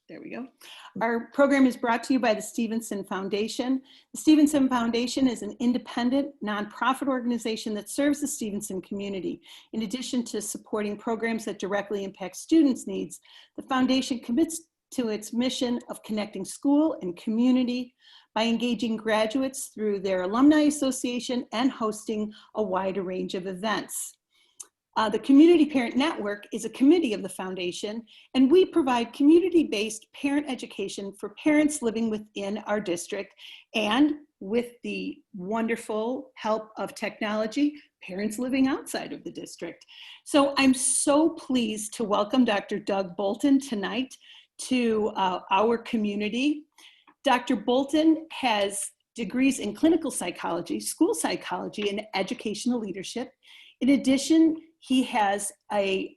There we go. Our program is brought to you by the Stevenson Foundation. The Stevenson Foundation is an independent, nonprofit organization that serves the Stevenson community. In addition to supporting programs that directly impact students' needs, the foundation commits to its mission of connecting school and community by engaging graduates through their alumni association and hosting a wide range of events. The Community Parent Network is a committee of the foundation, and we provide community-based parent education for parents living within our district, and with the wonderful help of technology, parents living outside of the district. So I'm so pleased to welcome Dr. Doug Bolton tonight to our community. Dr. Bolton has degrees in clinical psychology, school psychology, and educational leadership. In addition, he has a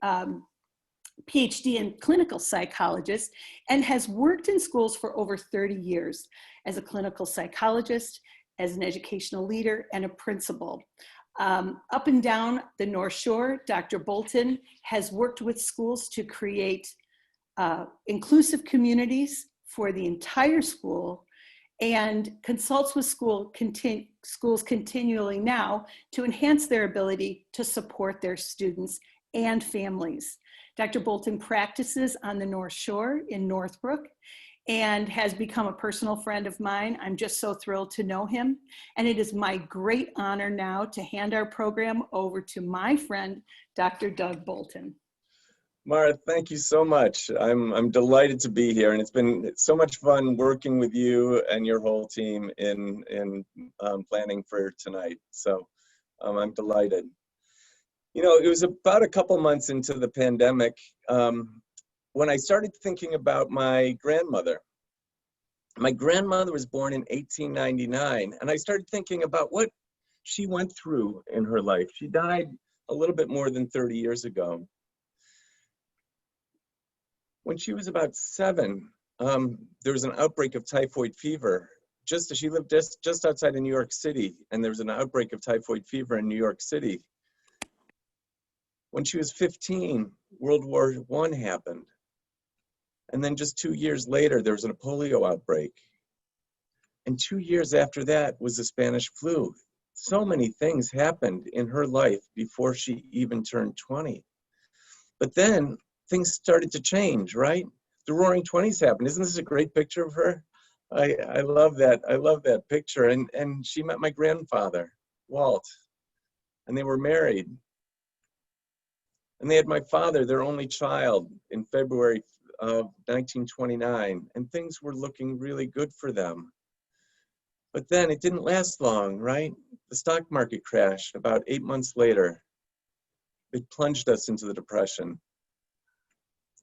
PhD in clinical psychologist and has worked in schools for over 30 years as a clinical psychologist, as an educational leader, and a principal. Up and down the North Shore, Dr. Bolton has worked with schools to create inclusive communities for the entire school, and consults with schools continually now to enhance their ability to support their students and families. Dr. Bolton practices on the North Shore in Northbrook and has become a personal friend of mine. I'm just so thrilled to know him. And it is my great honor now to hand our program over to my friend, Dr. Doug Bolton. Mara, thank you so much. I'm delighted to be here, and it's been so much fun working with you and your whole team in planning for tonight. So I'm delighted. You know, it was about a couple months into the pandemic when I started thinking about my grandmother. My grandmother was born in 1899, and I started thinking about what she went through in her life. She died a little bit more than 30 years ago. When she was about 7, there was an outbreak of typhoid fever. She lived just outside of New York City, and there was an outbreak of typhoid fever in New York City. When she was 15, World War I happened. And then just 2 years later, there was a polio outbreak. And 2 years after that was the Spanish flu. So many things happened in her life before she even turned 20. But then things started to change, right? The Roaring 20s happened. Isn't this a great picture of her? I love that. I love that picture. And she met my grandfather, Walt, and they were married. And they had my father, their only child, in February of 1929, and things were looking really good for them. But then it didn't last long, right? The stock market crashed about 8 months later. It plunged us into the Depression.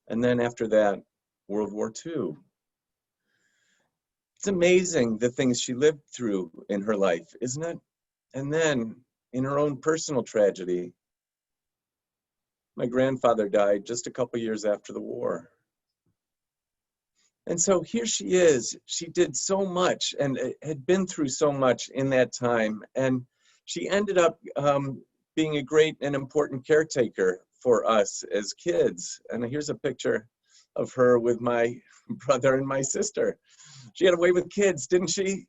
And then after that, World War II. It's amazing the things she lived through in her life, isn't it? And then in her own personal tragedy, my grandfather died just a couple years after the war. And so here she is. She did so much and had been through so much in that time. And she ended up being a great and important caretaker for us as kids. And here's a picture of her with my brother and my sister. She had a way with kids, didn't she?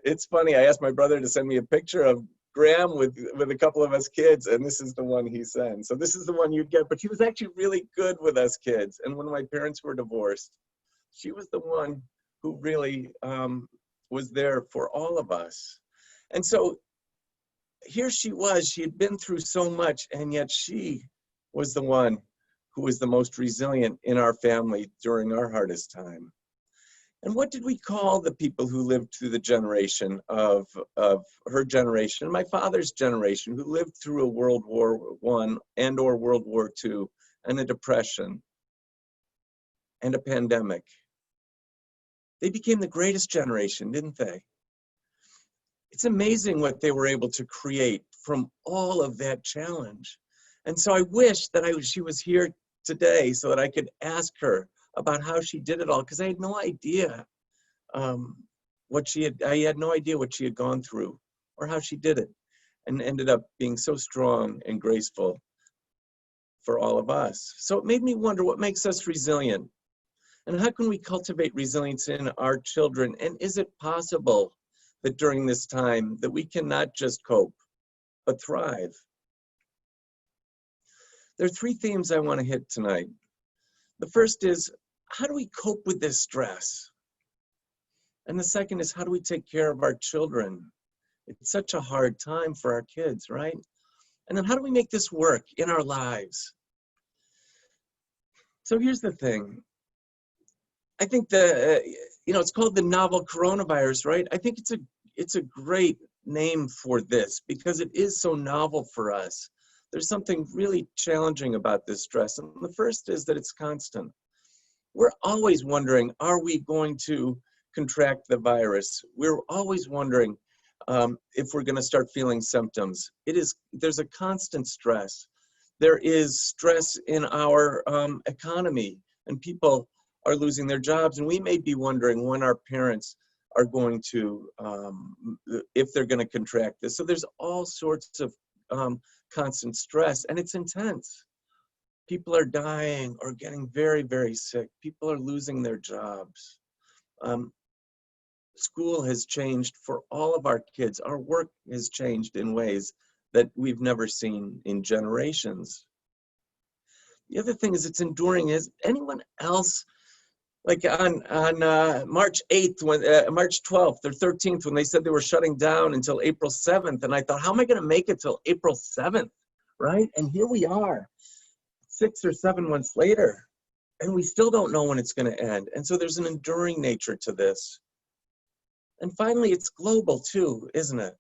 It's funny, I asked my brother to send me a picture of Graham with a couple of us kids, and this is the one he sent. So this is the one you'd get, but she was actually really good with us kids. And when my parents were divorced, she was the one who really was there for all of us. And so here she was, she had been through so much, and yet she was the one who was the most resilient in our family during our hardest time. And what did we call the people who lived through the generation of her generation, my father's generation, who lived through a World War I and or World War II and a depression and a pandemic? They became the greatest generation, didn't they? It's amazing what they were able to create from all of that challenge. And so I wish that she was here today so that I could ask her about how she did it all, because I had no idea I had no idea what she had gone through or how she did it, and ended up being so strong and graceful for all of us. So it made me wonder what makes us resilient. And how can we cultivate resilience in our children? And is it possible that during this time that we can not just cope, but thrive? There are three themes I want to hit tonight. The first is, how do we cope with this stress? And the second is, how do we take care of our children? It's such a hard time for our kids, right? And then how do we make this work in our lives? So here's the thing. I think it's called the novel coronavirus, right? I think it's a great name for this because it is so novel for us. There's something really challenging about this stress. And the first is that it's constant. We're always wondering, are we going to contract the virus? We're always wondering if we're going to start feeling symptoms. There's a constant stress. There is stress in our economy, and people are losing their jobs, and we may be wondering when our parents are going to, if they're going to contract this. So there's all sorts of constant stress, and it's intense. People are dying or getting very, very sick. People are losing their jobs. School has changed for all of our kids. Our work has changed in ways that we've never seen in generations. The other thing is it's enduring. Is anyone else, like on March 8th, March 12th or 13th, when they said they were shutting down until April 7th, and I thought, how am I going to make it till April 7th, right? And here we are, 6 or 7 months later, and we still don't know when it's going to end. And so there's an enduring nature to this. And finally, it's global too, isn't it?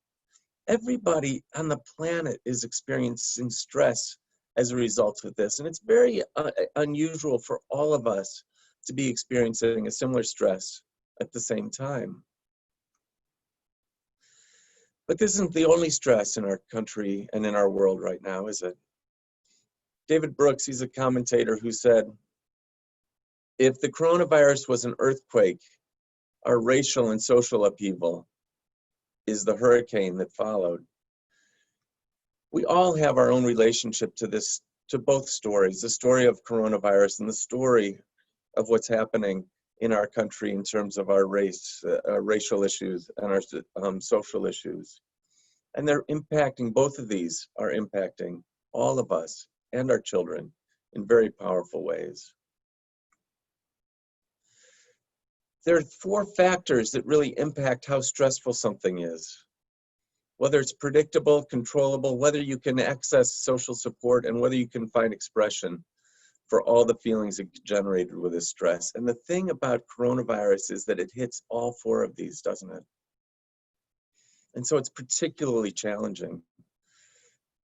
Everybody on the planet is experiencing stress as a result of this. And it's very unusual for all of us to be experiencing a similar stress at the same time. But this isn't the only stress in our country and in our world right now, is it? David Brooks, he's a commentator who said, if the coronavirus was an earthquake, our racial and social upheaval is the hurricane that followed. We all have our own relationship to this, to both stories, the story of coronavirus and the story of what's happening in our country in terms of our race, racial issues and our social issues. And they're impacting, both of these are impacting all of us and our children in very powerful ways. There are 4 factors that really impact how stressful something is. Whether it's predictable, controllable, whether you can access social support, and whether you can find expression for all the feelings it generated with this stress. And the thing about coronavirus is that it hits all 4 of these, doesn't it? And so it's particularly challenging.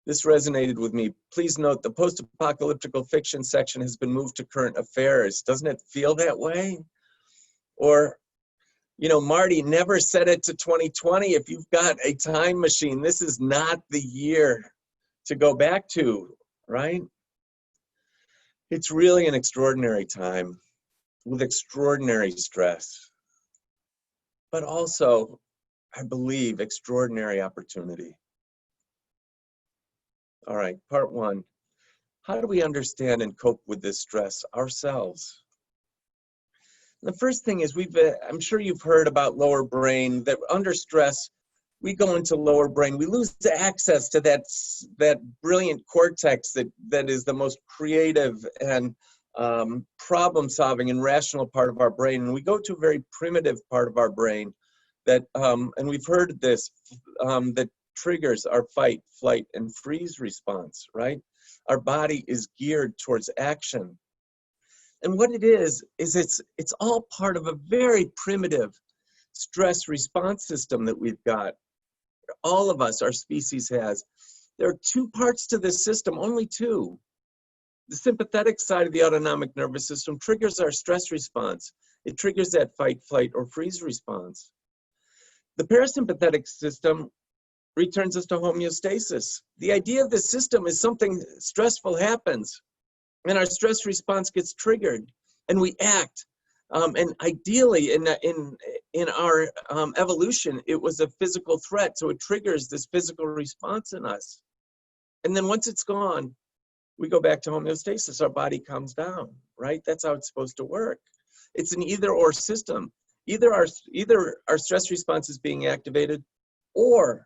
This resonated with me. Please note the post-apocalyptic fiction section has been moved to current affairs. Doesn't it feel that way? Or, you know, Marty, never set it to 2020. If you've got a time machine, this is not the year to go back to, right? It's really an extraordinary time with extraordinary stress, but also, I believe, extraordinary opportunity. All right, part 1. How do we understand and cope with this stress ourselves? The first thing is I'm sure you've heard about lower brain, that under stress, we go into lower brain. We lose the access to that brilliant cortex that is the most creative and problem-solving and rational part of our brain. And we go to a very primitive part of our brain that, and we've heard this, that triggers our fight, flight, and freeze response, right? Our body is geared towards action. And what it is it's all part of a very primitive stress response system that we've got. All of us, our species has. There are 2 parts to this system, only 2. The sympathetic side of the autonomic nervous system triggers our stress response. It triggers that fight, flight, or freeze response. The parasympathetic system returns us to homeostasis. The idea of the system is something stressful happens, and our stress response gets triggered, and we act. And ideally, in our evolution, it was a physical threat, so it triggers this physical response in us. And then once it's gone, we go back to homeostasis. Our body calms down, right? That's how it's supposed to work. It's an either or system. Either our stress response is being activated, or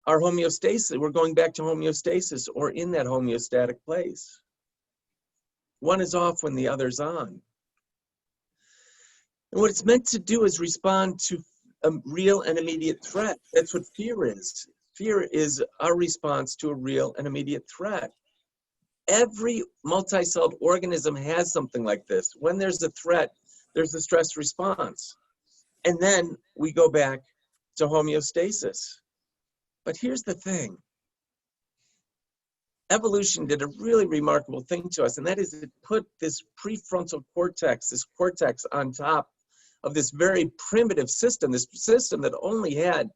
our homeostasis, we're going back to homeostasis or in that homeostatic place. One is off when the other's on. And what it's meant to do is respond to a real and immediate threat. That's what fear is. Fear is our response to a real and immediate threat. Every multi-celled organism has something like this. When there's a threat, there's a stress response. And then we go back to homeostasis. But here's the thing. Evolution did a really remarkable thing to us, and that is it put this prefrontal cortex, this cortex on top of this very primitive system, this system that only had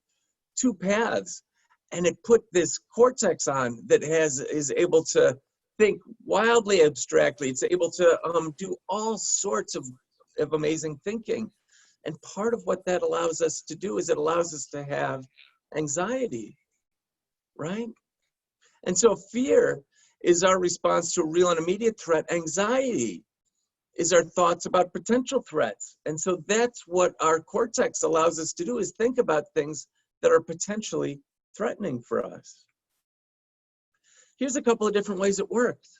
two paths. And it put this cortex on that is able to think wildly abstractly. It's able to do all sorts of amazing thinking. And part of what that allows us to do is it allows us to have anxiety, right? And so fear is our response to a real and immediate threat. Anxiety is our thoughts about potential threats. And so that's what our cortex allows us to do, is think about things that are potentially threatening for us. Here's a couple of different ways it works.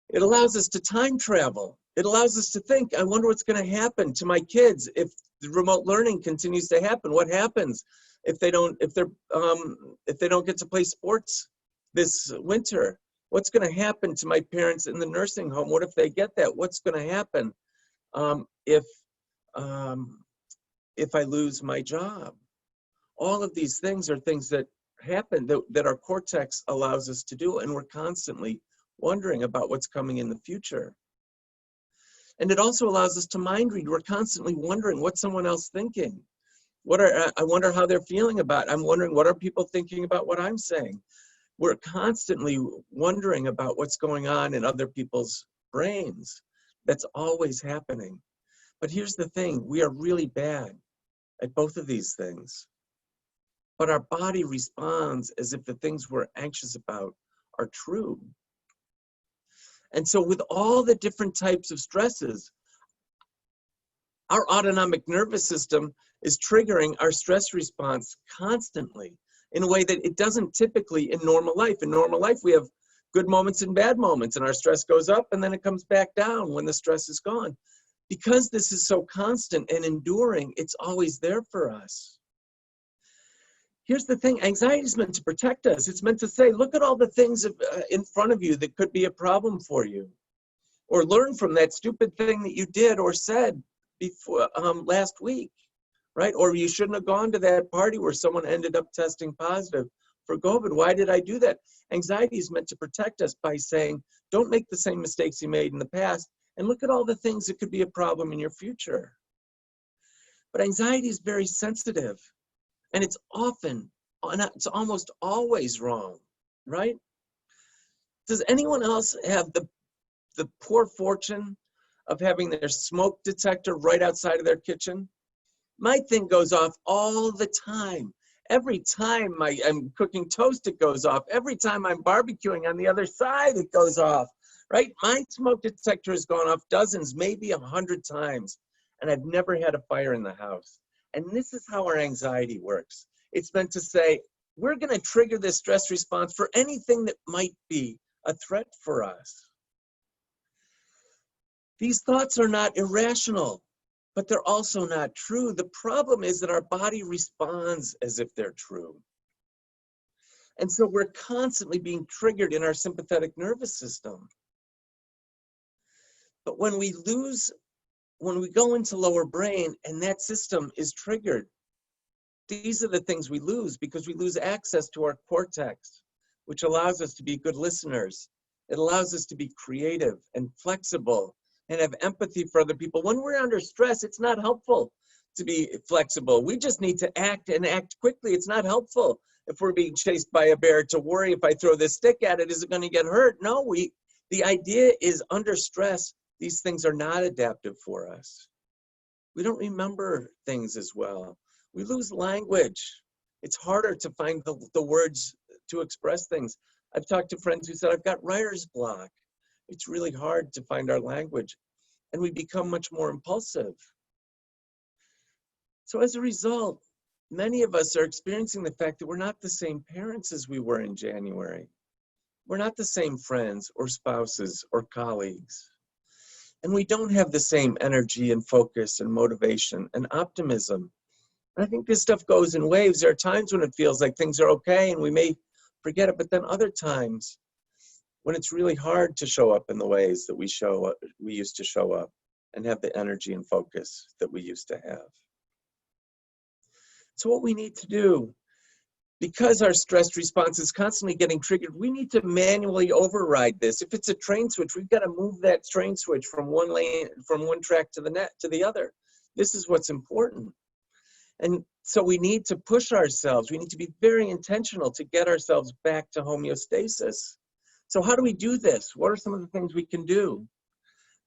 It allows us to time travel. It allows us to think, I wonder what's going to happen to my kids if the remote learning continues to happen. What happens if they don't get to play sports this winter? What's going to happen to my parents in the nursing home? What if they get that? What's going to happen if I lose my job? All of these things are things that happen that our cortex allows us to do, and we're constantly wondering about what's coming in the future. And it also allows us to mind read. We're constantly wondering what's someone else thinking. I wonder how they're feeling about it. I'm wondering, what are people thinking about what I'm saying? We're constantly wondering about what's going on in other people's brains. That's always happening. But here's the thing, we are really bad at both of these things. But our body responds as if the things we're anxious about are true. And so with all the different types of stresses, our autonomic nervous system is triggering our stress response constantly in a way that it doesn't typically in normal life. In normal life, we have good moments and bad moments, and our stress goes up and then it comes back down when the stress is gone. Because this is so constant and enduring, it's always there for us. Here's the thing, anxiety is meant to protect us. It's meant to say, look at all the things in front of you that could be a problem for you. Or learn from that stupid thing that you did or said before last week, right? Or you shouldn't have gone to that party where someone ended up testing positive for COVID. Why did I do that? Anxiety is meant to protect us by saying, don't make the same mistakes you made in the past, and look at all the things that could be a problem in your future. But anxiety is very sensitive. And it's almost always wrong, right? Does anyone else have the poor fortune of having their smoke detector right outside of their kitchen? My thing goes off all the time. Every time I'm cooking toast, it goes off. Every time I'm barbecuing on the other side, it goes off, right? My smoke detector has gone off dozens, maybe 100 times, and I've never had a fire in the house. And this is how our anxiety works. It's meant to say, we're going to trigger this stress response for anything that might be a threat for us. These thoughts are not irrational, but they're also not true. The problem is that our body responds as if they're true. And so we're constantly being triggered in our sympathetic nervous system. But when we go into lower brain and that system is triggered, these are the things we lose, because we lose access to our cortex, which allows us to be good listeners. It allows us to be creative and flexible and have empathy for other people. When we're under stress, it's not helpful to be flexible. We just need to act and act quickly. It's not helpful if we're being chased by a bear to worry, if I throw this stick at it, is it going to get hurt? No, the idea is under stress, these things are not adaptive for us. We don't remember things as well. We lose language. It's harder to find the words to express things. I've talked to friends who said, I've got writer's block. It's really hard to find our language. and we become much more impulsive. So as a result, many of us are experiencing the fact that we're not the same parents as we were in January. We're not the same friends or spouses or colleagues. And we don't have the same energy and focus and motivation and optimism. And I think this stuff goes in waves. There are times when it feels like things are okay and we may forget it, but then other times when it's really hard to show up in the ways that we used to show up and have the energy and focus that we used to have. So what we need to do, because our stress response is constantly getting triggered, we need to manually override this. If it's a train switch, we've got to move that train switch from one lane, from one track to the other. This is what's important. And so we need to push ourselves. We need to be very intentional to get ourselves back to homeostasis. So how do we do this? What are some of the things we can do?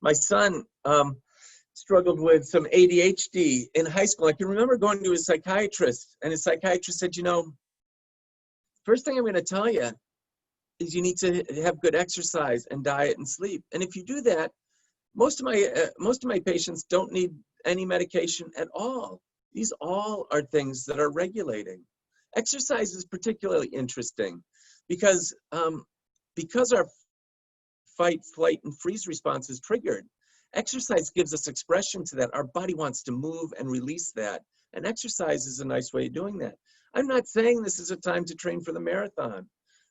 My son struggled with some ADHD in high school. I can remember going to a psychiatrist, and his psychiatrist said, you know, first thing I'm going to tell you is you need to have good exercise and diet and sleep. And if you do that, most of my patients don't need any medication at all. These all are things that are regulating. Exercise is particularly interesting because our fight, flight, and freeze response is triggered. Exercise gives us expression to that. Our body wants to move and release that. And exercise is a nice way of doing that. I'm not saying this is a time to train for the marathon,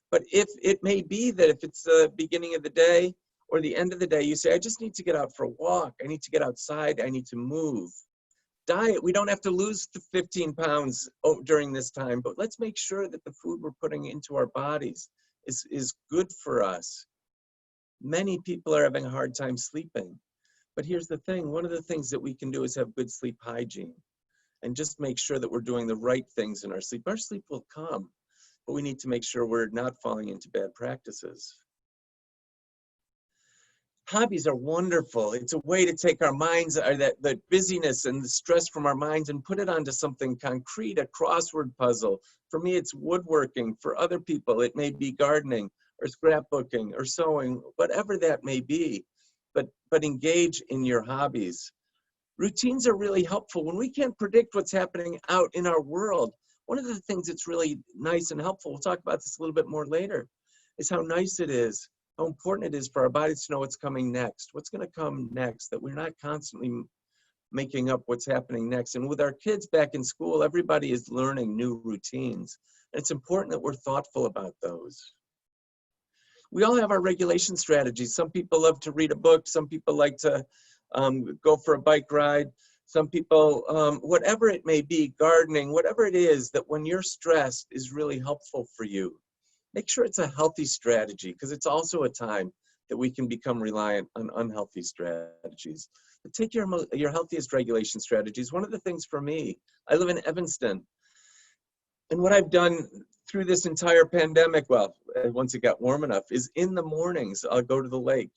but if it may be that if it's the beginning of the day or the end of the day, you say, I just need to get out for a walk. I need to get outside. I need to move. Diet, we don't have to lose the 15 pounds during this time, but let's make sure that the food we're putting into our bodies is good for us. Many people are having a hard time sleeping. But here's the thing, one of the things that we can do is have good sleep hygiene and just make sure that we're doing the right things in our sleep. Our sleep will come, but we need to make sure we're not falling into bad practices. Hobbies are wonderful. It's a way to take our minds, or the busyness and the stress from our minds, and put it onto something concrete, a crossword puzzle. For me, it's woodworking. For other people, it may be gardening or scrapbooking or sewing, whatever that may be. But engage in your hobbies. Routines are really helpful. When we can't predict what's happening out in our world, one of the things that's really nice and helpful, we'll talk about this a little bit more later, is how nice it is, how important it is for our bodies to know what's coming next, what's going to come next, that we're not constantly making up what's happening next. And with our kids back in school, everybody is learning new routines. And it's important that we're thoughtful about those. We all have our regulation strategies. Some people love to read a book. Some people like to go for a bike ride. Some people, whatever it may be, gardening, whatever it is that when you're stressed is really helpful for you. Make sure it's a healthy strategy, because it's also a time that we can become reliant on unhealthy strategies. But take your healthiest regulation strategies. One of the things for me, I live in Evanston. And what I've done through this entire pandemic, well, once it got warm enough, is in the mornings, I'll go to the lake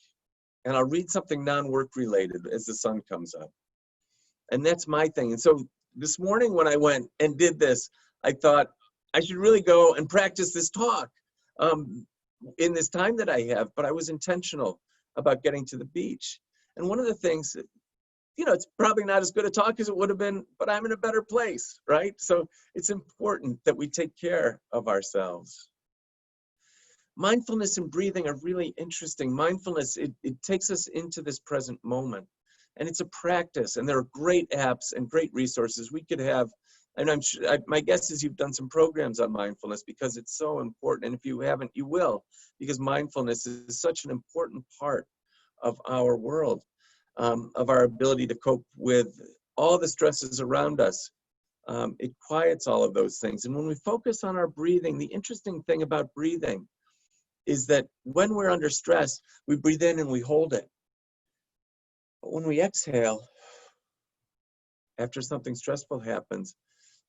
and I'll read something non-work related as the sun comes up. And that's my thing. And so this morning when I went and did this, I thought I should really go and practice this talk in this time that I have, but I was intentional about getting to the beach. And one of the things that, you know, it's probably not as good a talk as it would have been, but I'm in a better place, right? So it's important that we take care of ourselves. Mindfulness and breathing are really interesting. Mindfulness, it takes us into this present moment. And it's a practice, and there are great apps and great resources we could have. And I'm sure, my guess is you've done some programs on mindfulness, because it's so important. And if you haven't, you will, because mindfulness is such an important part of our world. Of our ability to cope with all the stresses around us. It quiets all of those things. And when we focus on our breathing, the interesting thing about breathing is that when we're under stress, we breathe in and we hold it. But when we exhale, after something stressful happens,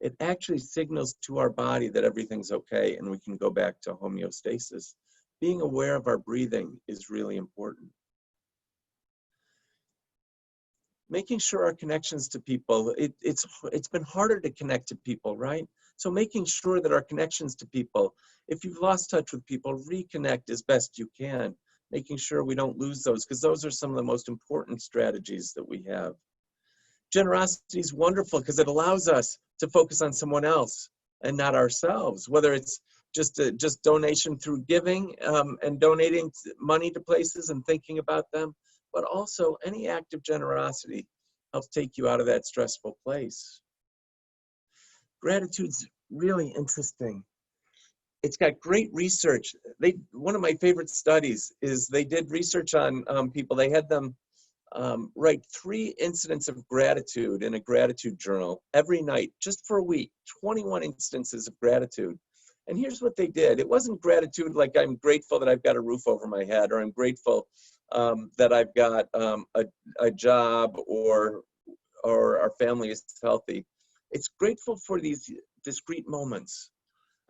it actually signals to our body that everything's okay and we can go back to homeostasis. Being aware of our breathing is really important. Making sure our connections to people, it's been harder to connect to people, right? So making sure that our connections to people, if you've lost touch with people, reconnect as best you can. making sure we don't lose those, because those are some of the most important strategies that we have. Generosity is wonderful because it allows us to focus on someone else and not ourselves, whether it's just donation through giving and donating money to places and thinking about them, but also any act of generosity helps take you out of that stressful place. Gratitude's really interesting. It's got great research. One of my favorite studies is they did research on people. They had them write 3 incidents of gratitude in a gratitude journal every night, just for a week, 21 instances of gratitude. And here's what they did. It wasn't gratitude like I'm grateful that I've got a roof over my head, or I'm grateful that I've got a job, or our family is healthy. It's grateful for these discrete moments.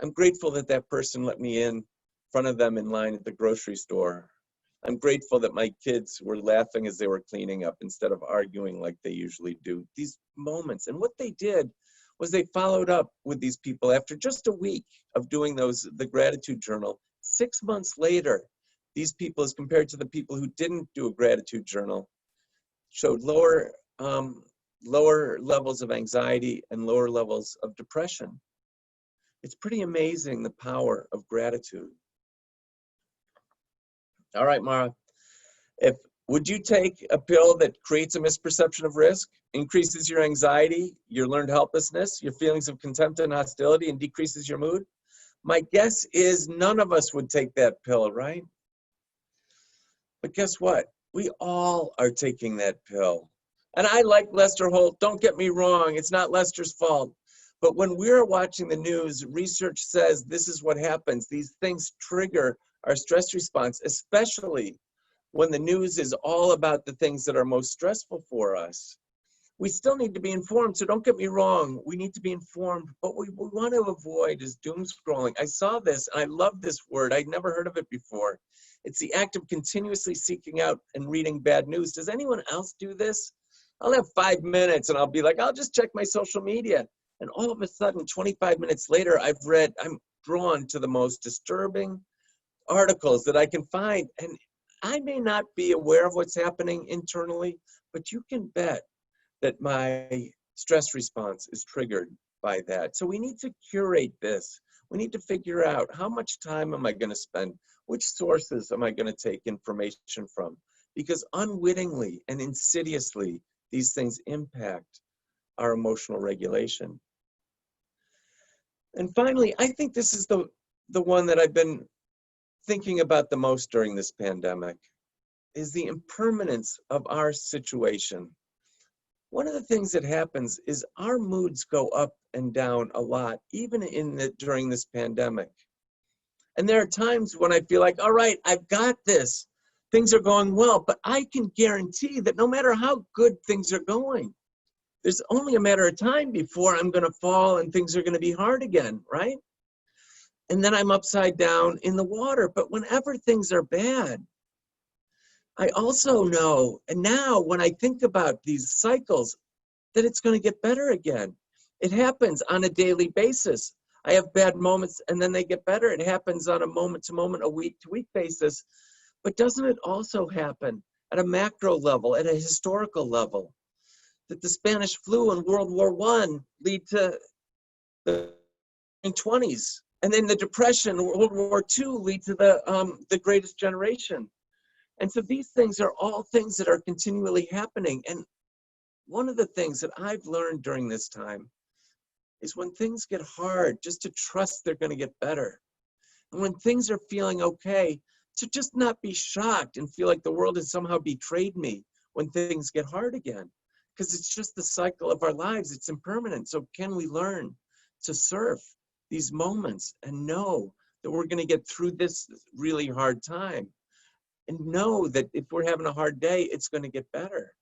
I'm grateful that that person let me in front of them in line at the grocery store. I'm grateful that my kids were laughing as they were cleaning up instead of arguing like they usually do. These moments. And what they did was they followed up with these people after just a week of doing the gratitude journal. 6 months later, these people, as compared to the people who didn't do a gratitude journal, showed lower levels of anxiety and lower levels of depression. It's pretty amazing, the power of gratitude. All right, Mara, would you take a pill that creates a misperception of risk, increases your anxiety, your learned helplessness, your feelings of contempt and hostility, and decreases your mood? My guess is none of us would take that pill, right? But guess what? We all are taking that pill. And I like Lester Holt. Don't get me wrong. It's not Lester's fault. But when we're watching the news, research says this is what happens. These things trigger our stress response, especially when the news is all about the things that are most stressful for us. We still need to be informed, so don't get me wrong. We need to be informed, but what we want to avoid is doom scrolling. I saw this, and I love this word. I'd never heard of it before. It's the act of continuously seeking out and reading bad news. Does anyone else do this? I'll have 5 minutes, and I'll be like, I'll just check my social media. And all of a sudden, 25 minutes later, I'm drawn to the most disturbing articles that I can find. And I may not be aware of what's happening internally, but you can bet that my stress response is triggered by that. So we need to curate this. We need to figure out, how much time am I going to spend? Which sources am I going to take information from? Because unwittingly and insidiously, these things impact our emotional regulation. And finally, I think this is the one that I've been thinking about the most during this pandemic, is the impermanence of our situation. One of the things that happens is our moods go up and down a lot, even during this pandemic. And there are times when I feel like, all right, I've got this. Things are going well, but I can guarantee that no matter how good things are going, there's only a matter of time before I'm going to fall and things are going to be hard again, right? And then I'm upside down in the water. But whenever things are bad, I also know, and now when I think about these cycles, that it's going to get better again. It happens on a daily basis. I have bad moments and then they get better. It happens on a moment-to-moment, a week-to-week basis. But doesn't it also happen at a macro level, at a historical level, that the Spanish flu and World War I lead to the 1920s, and then the Depression, World War II lead to the Greatest Generation? And so these things are all things that are continually happening. And one of the things that I've learned during this time is when things get hard, just to trust they're going to get better. And when things are feeling okay, to just not be shocked and feel like the world has somehow betrayed me when things get hard again. Because it's just the cycle of our lives. It's impermanent. So can we learn to surf these moments and know that we're going to get through this really hard time? And know that if we're having a hard day, it's going to get better.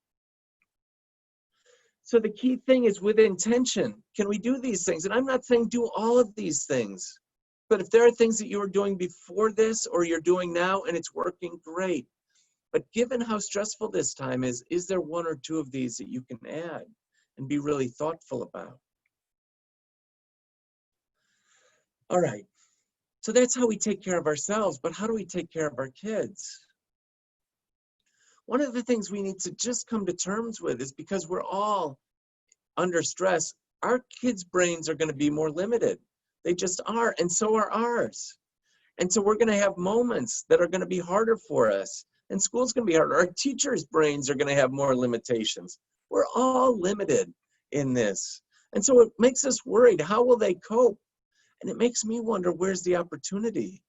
So the key thing is with intention. Can we do these things? And I'm not saying do all of these things. But if there are things that you were doing before this or you're doing now and it's working, great. But given how stressful this time is there one or two of these that you can add and be really thoughtful about? All right. So that's how we take care of ourselves. But how do we take care of our kids? One of the things we need to just come to terms with is because we're all under stress, our kids' brains are going to be more limited. They just are, and so are ours. And so we're going to have moments that are going to be harder for us, and school's going to be harder. Our teachers' brains are going to have more limitations. We're all limited in this. And so it makes us worried. How will they cope? And it makes me wonder, where's the opportunity?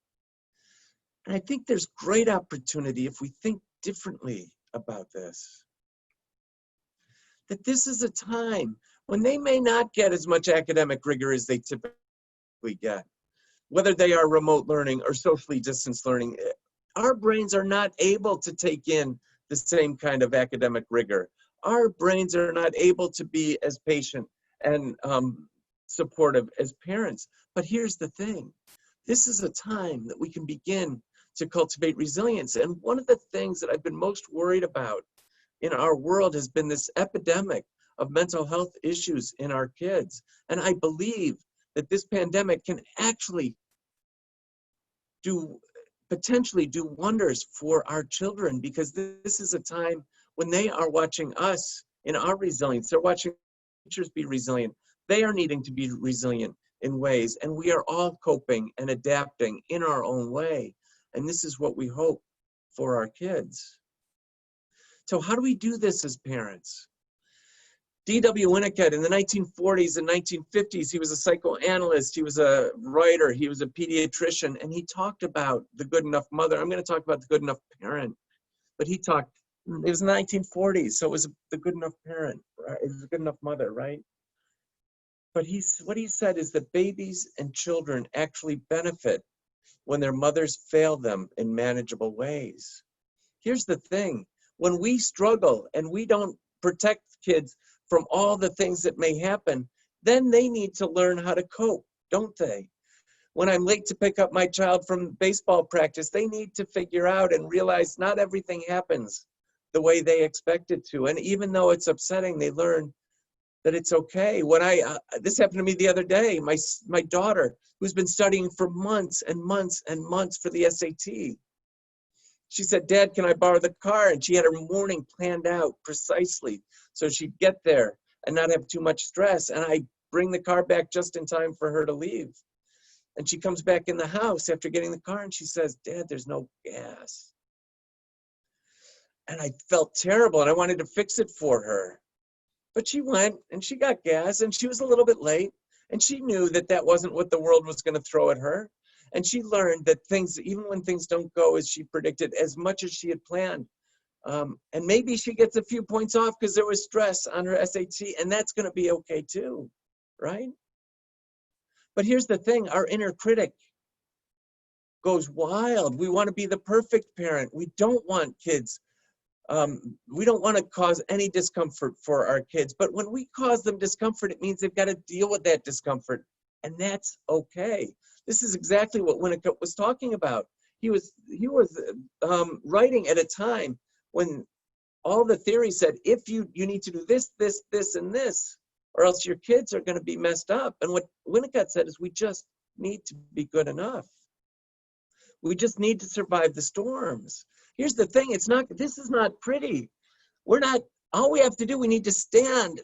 And I think there's great opportunity if we think differently about this. That this is a time when they may not get as much academic rigor as they typically get, whether they are remote learning or socially distanced learning. Our brains are not able to take in the same kind of academic rigor. Our brains are not able to be as patient and supportive as parents. But here's the thing. This is a time that we can begin to cultivate resilience. And one of the things that I've been most worried about in our world has been this epidemic of mental health issues in our kids. And I believe that this pandemic can actually potentially do wonders for our children, because this is a time when they are watching us in our resilience. They're watching teachers be resilient. They are needing to be resilient in ways, and we are all coping and adapting in our own way. And this is what we hope for our kids. So how do we do this as parents? D.W. Winnicott in the 1940s and 1950s, he was a psychoanalyst, he was a writer, he was a pediatrician, and he talked about the good enough mother. I'm going to talk about the good enough parent, but it was the 1940s, so it was the good enough parent, right? It was a good enough mother, right? But what he said is that babies and children actually benefit when their mothers fail them in manageable ways. Here's the thing, when we struggle and we don't protect kids from all the things that may happen, then they need to learn how to cope, don't they? When I'm late to pick up my child from baseball practice, they need to figure out and realize not everything happens the way they expect it to. And even though it's upsetting, they learn that it's okay. When this happened to me the other day, my daughter, who's been studying for months and months and months for the SAT, she said, "Dad, can I borrow the car?" And she had her morning planned out precisely so she'd get there and not have too much stress. And I bring the car back just in time for her to leave. And she comes back in the house after getting the car and she says, "Dad, there's no gas." And I felt terrible and I wanted to fix it for her. But she went and she got gas and she was a little bit late. And she knew that that wasn't what the world was going to throw at her. And she learned that things, even when things don't go as she predicted, as much as she had planned, and maybe she gets a few points off because there was stress on her SAT, and that's going to be okay too, right? But here's the thing, our inner critic goes wild. We want to be the perfect parent. We don't want kids. We don't want to cause any discomfort for our kids. But when we cause them discomfort, it means they've got to deal with that discomfort, and that's okay. This is exactly what Winnicott was talking about. He was writing at a time when all the theory said, if you need to do this, this, this, and this, or else your kids are going to be messed up. And what Winnicott said is, we just need to be good enough. We just need to survive the storms. Here's the thing, this is not pretty. All we have to do, we need to stand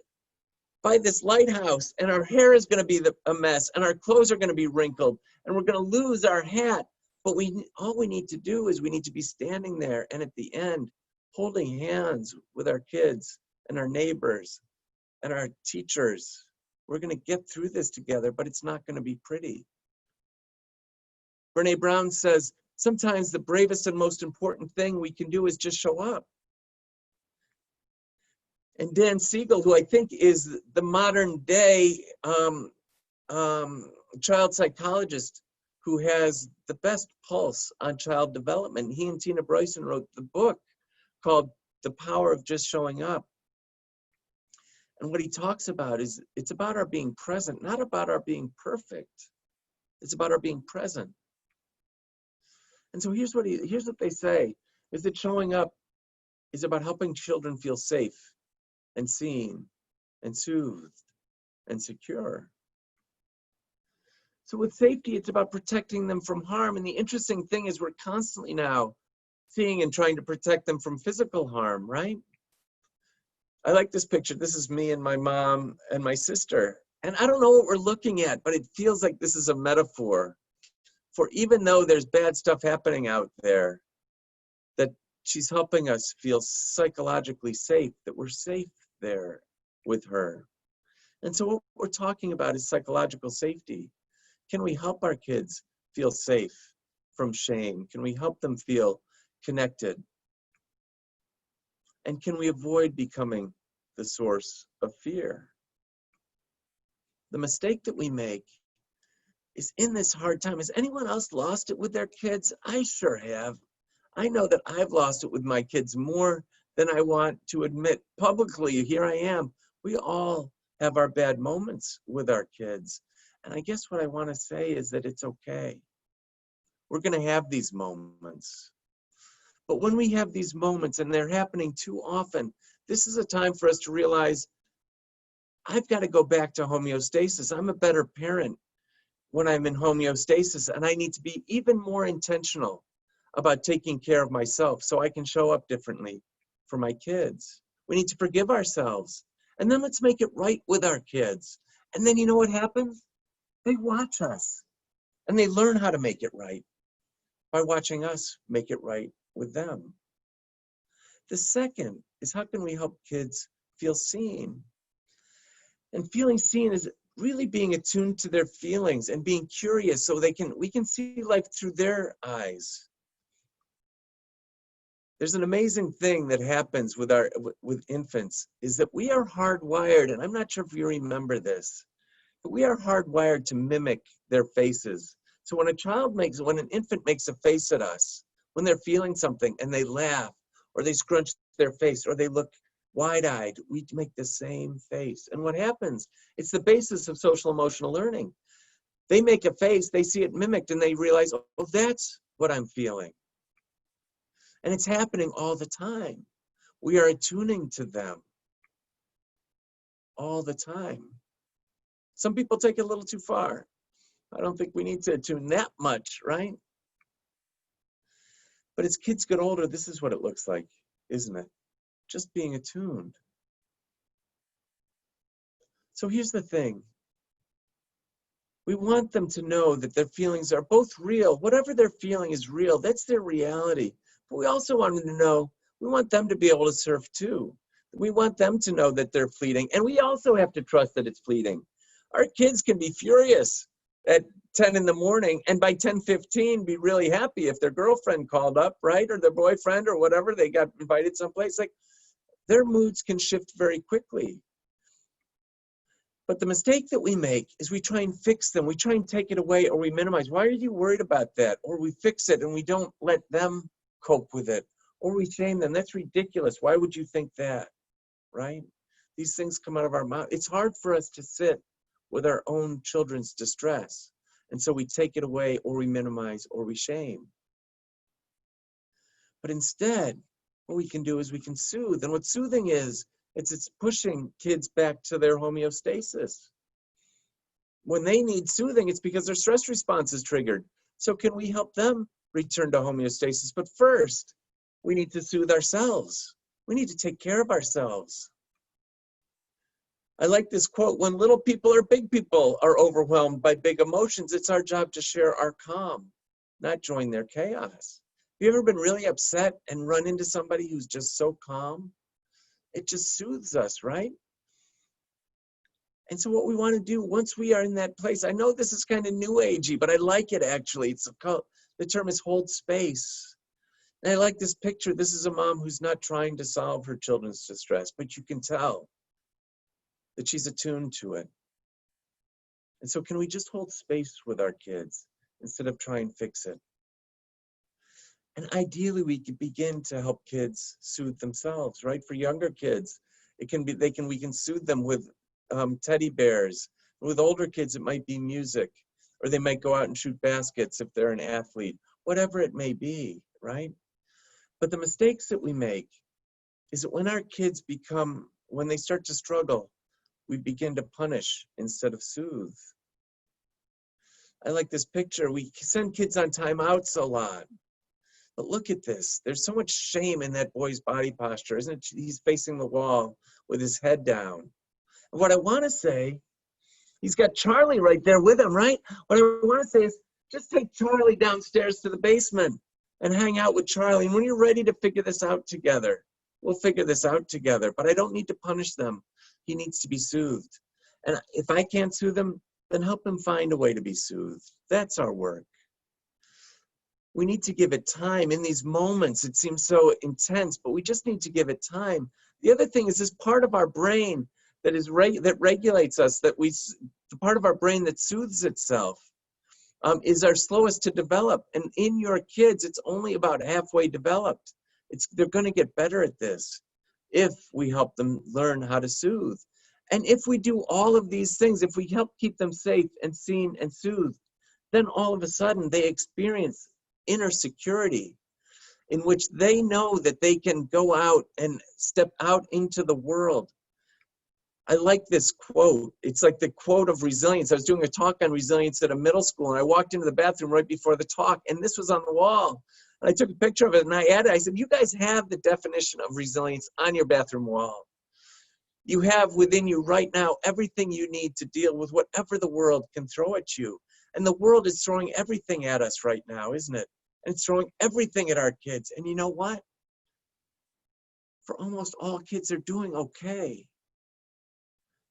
by this lighthouse, and our hair is going to be a mess, and our clothes are going to be wrinkled, and we're going to lose our hat. But all we need to do is we need to be standing there, and at the end, holding hands with our kids and our neighbors and our teachers. We're going to get through this together, but it's not going to be pretty. Brene Brown says, sometimes the bravest and most important thing we can do is just show up. And Dan Siegel, who I think is the modern day child psychologist who has the best pulse on child development, he and Tina Bryson wrote the book called The Power of Just Showing Up. And what he talks about is, it's about our being present, not about our being perfect. It's about our being present. And so here's what they say, is that showing up is about helping children feel safe and seen and soothed and secure. So with safety, it's about protecting them from harm. And the interesting thing is, we're constantly now seeing and trying to protect them from physical harm, right? I like this picture. This is me and my mom and my sister. And I don't know what we're looking at, but it feels like this is a metaphor for, even though there's bad stuff happening out there, that she's helping us feel psychologically safe, that we're safe there with her. And so what we're talking about is psychological safety. Can we help our kids feel safe from shame? Can we help them feel connected? And can we avoid becoming the source of fear? The mistake that we make is, in this hard time, has anyone else lost it with their kids? I sure have. I know that I've lost it with my kids more than I want to admit publicly. Here I am. We all have our bad moments with our kids. And I guess what I want to say is that it's okay. We're going to have these moments. But when we have these moments and they're happening too often, this is a time for us to realize, I've got to go back to homeostasis. I'm a better parent when I'm in homeostasis, and I need to be even more intentional about taking care of myself so I can show up differently for my kids. We need to forgive ourselves, and then let's make it right with our kids. And then you know what happens? They watch us, and they learn how to make it right by watching us make it right with them. The second is, how can we help kids feel seen? And feeling seen is really being attuned to their feelings and being curious so we can see life through their eyes. There's an amazing thing that happens with infants, is that we are hardwired, and I'm not sure if you remember this, but we are hardwired to mimic their faces. So when an infant makes a face at us, when they're feeling something and they laugh, or they scrunch their face, or they look wide-eyed, we make the same face. And what happens? It's the basis of social emotional learning. They make a face, they see it mimicked, and they realize, oh, that's what I'm feeling. And it's happening all the time. We are attuning to them all the time. Some people take it a little too far. I don't think we need to attune that much, right? But as kids get older, this is what it looks like, isn't it? Just being attuned. So here's the thing. We want them to know that their feelings are both real. Whatever they're feeling is real. That's their reality. But we also want them to know, we want them to be able to surf too. We want them to know that they're fleeting. And we also have to trust that it's fleeting. Our kids can be furious at 10 in the morning, and by 10:15 be really happy if their girlfriend called up, right? Or their boyfriend or whatever, they got invited someplace. Like, their moods can shift very quickly. But the mistake that we make is we try and fix them. We try and take it away, or we minimize. Why are you worried about that? Or we fix it and we don't let them cope with it. Or we shame them. That's ridiculous. Why would you think that, right? These things come out of our mouth. It's hard for us to sit with our own children's distress. And so we take it away, or we minimize, or we shame. But instead, what we can do is we can soothe. And what soothing is, it's pushing kids back to their homeostasis. When they need soothing, it's because their stress response is triggered. So can we help them return to homeostasis? But first, we need to soothe ourselves. We need to take care of ourselves. I like this quote: when little people or big people are overwhelmed by big emotions, it's our job to share our calm, not join their chaos. Have you ever been really upset and run into somebody who's just so calm? It just soothes us, right? And so what we want to do once we are in that place, I know this is kind of new agey, but I like it actually. The term is hold space. And I like this picture. This is a mom who's not trying to solve her children's distress, but you can tell that she's attuned to it. And so can we just hold space with our kids instead of try and fix it? And ideally, we can begin to help kids soothe themselves, right? For younger kids, we can soothe them with teddy bears. With older kids, it might be music, or they might go out and shoot baskets if they're an athlete, whatever it may be, right? But the mistakes that we make is that when our kids when they start to struggle, we begin to punish instead of soothe. I like this picture. We send kids on timeouts a lot. But look at this. There's so much shame in that boy's body posture, isn't it? He's facing the wall with his head down. And what I want to say, he's got Charlie right there with him, right? What I want to say is just take Charlie downstairs to the basement and hang out with Charlie. And when you're ready to figure this out together, we'll figure this out together. But I don't need to punish them. He needs to be soothed. And if I can't soothe him, then help him find a way to be soothed. That's our work. We need to give it time. In these moments, it seems so intense, but we just need to give it time. The other thing is this part of our brain that that regulates us, the part of our brain that soothes itself, is our slowest to develop. And in your kids, it's only about halfway developed. They're going to get better at this if we help them learn how to soothe. And if we do all of these things, if we help keep them safe and seen and soothed, then all of a sudden they experience inner security in which they know that they can go out and step out into the world. I like this quote. It's like the quote of resilience. I was doing a talk on resilience at a middle school, and I walked into the bathroom right before the talk, and this was on the wall. And I took a picture of it, and I added, I said, you guys have the definition of resilience on your bathroom wall. You have within you right now everything you need to deal with whatever the world can throw at you. And the world is throwing everything at us right now, isn't it? And it's throwing everything at our kids. And you know what? For almost all kids, they're doing okay.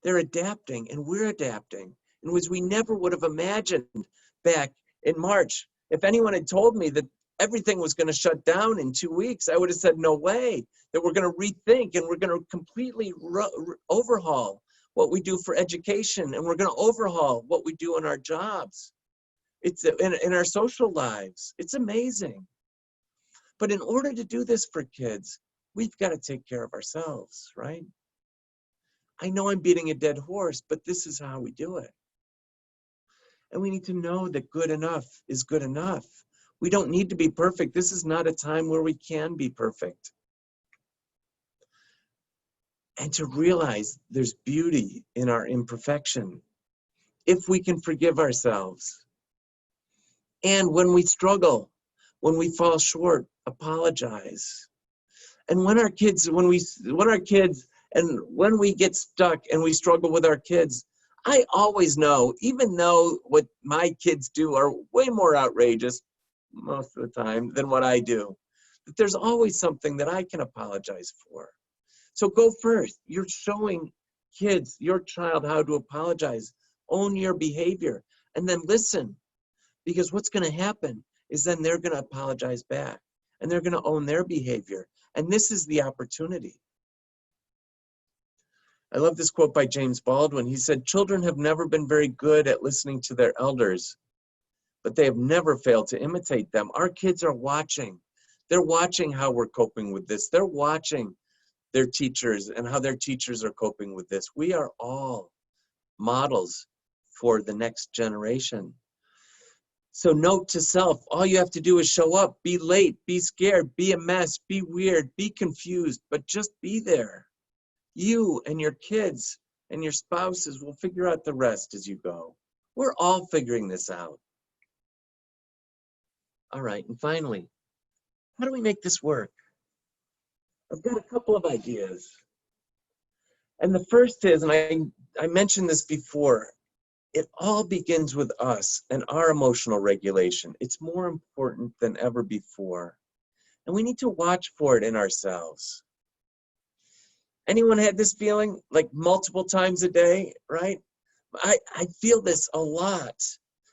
They're adapting, and we're adapting. And which we never would have imagined back in March. If anyone had told me that everything was going to shut down in 2 weeks, I would have said, no way, that we're going to rethink and we're going to completely overhaul what we do for education, and we're going to overhaul what we do in our jobs. It's in our social lives. It's amazing. But in order to do this for kids, we've got to take care of ourselves, right? I know I'm beating a dead horse, but this is how we do it. And we need to know that good enough is good enough. We don't need to be perfect. This is not a time where we can be perfect. And to realize there's beauty in our imperfection. If we can forgive ourselves. And when we struggle, when we fall short, apologize. And when our kids, when we get stuck and we struggle with our kids, I always know, even though what my kids do are way more outrageous most of the time than what I do, that there's always something that I can apologize for. So go first. You're showing kids, your child, how to apologize. Own your behavior and then listen. Because what's going to happen is then they're going to apologize back and they're going to own their behavior. And this is the opportunity. I love this quote by James Baldwin. He said, children have never been very good at listening to their elders, but they have never failed to imitate them. Our kids are watching. They're watching how we're coping with this. They're watching their teachers and how their teachers are coping with this. We are all models for the next generation. So note to self, all you have to do is show up, be late, be scared, be a mess, be weird, be confused, but just be there. You and your kids and your spouses will figure out the rest as you go. We're all figuring this out. All right, and finally, how do we make this work? I've got a couple of ideas. And the first is, and I mentioned this before, it all begins with us and our emotional regulation. It's more important than ever before. And we need to watch for it in ourselves. Anyone had this feeling like multiple times a day, right? I feel this a lot.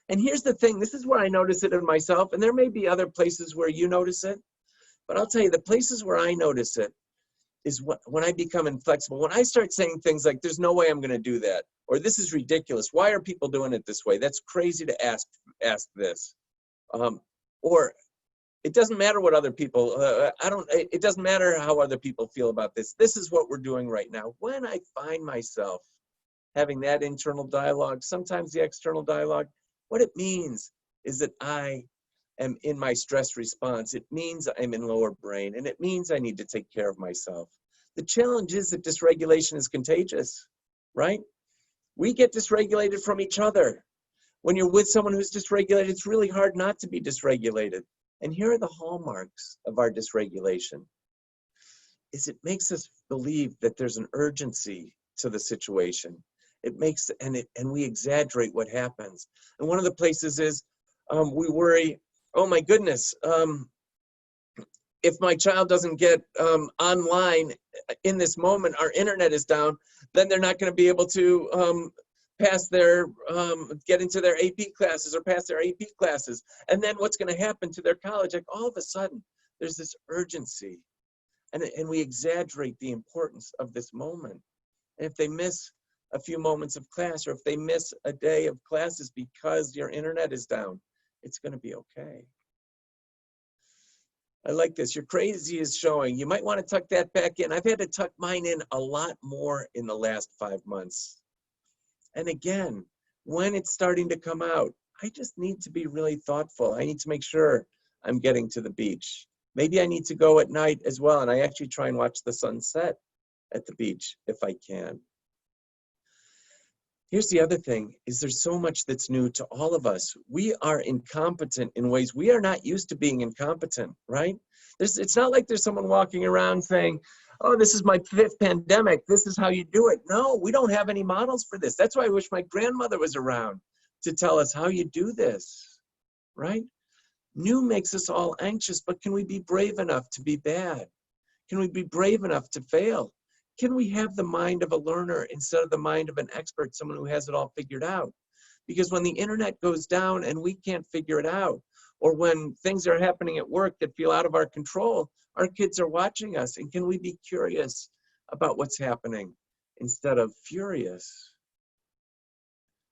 And here's the thing, this is where I notice it in myself, and there may be other places where you notice it, but I'll tell you, the places where I notice it is when I become inflexible. When I start saying things like, there's no way I'm going to do that, or this is ridiculous. Why are people doing it this way? That's crazy to ask this. Or it doesn't matter what other people, it doesn't matter how other people feel about this. This is what we're doing right now. When I find myself having that internal dialogue, sometimes the external dialogue, what it means is that I am in my stress response. It means I'm in lower brain, and it means I need to take care of myself. The challenge is that dysregulation is contagious, right? We get dysregulated from each other. When you're with someone who's dysregulated, it's really hard not to be dysregulated. And here are the hallmarks of our dysregulation. It makes us believe that there's an urgency to the situation. It makes, and we exaggerate what happens. And one of the places is we worry, oh my goodness, if my child doesn't get online in this moment, our internet is down, then they're not going to be able to pass their, get into their AP classes or pass their AP classes. And then what's going to happen to their college? Like all of a sudden, there's this urgency. And we exaggerate the importance of this moment. And if they miss a few moments of class, or if they miss a day of classes because your internet is down, it's going to be okay. I like this. Your crazy is showing. You might want to tuck that back in. I've had to tuck mine in a lot more in the last 5 months. And again, when it's starting to come out, I just need to be really thoughtful. I need to make sure I'm getting to the beach. Maybe I need to go at night as well, and I actually try and watch the sunset at the beach if I can. Here's the other thing, is there's so much that's new to all of us. We are incompetent in ways we are not used to being incompetent, right? It's not like there's someone walking around saying, oh, this is my 5th pandemic, this is how you do it. No, we don't have any models for this. That's why I wish my grandmother was around to tell us how you do this, right? New makes us all anxious, but can we be brave enough to be bad? Can we be brave enough to fail? Can we have the mind of a learner instead of the mind of an expert, someone who has it all figured out? Because when the internet goes down and we can't figure it out, or when things are happening at work that feel out of our control, our kids are watching us. And can we be curious about what's happening instead of furious?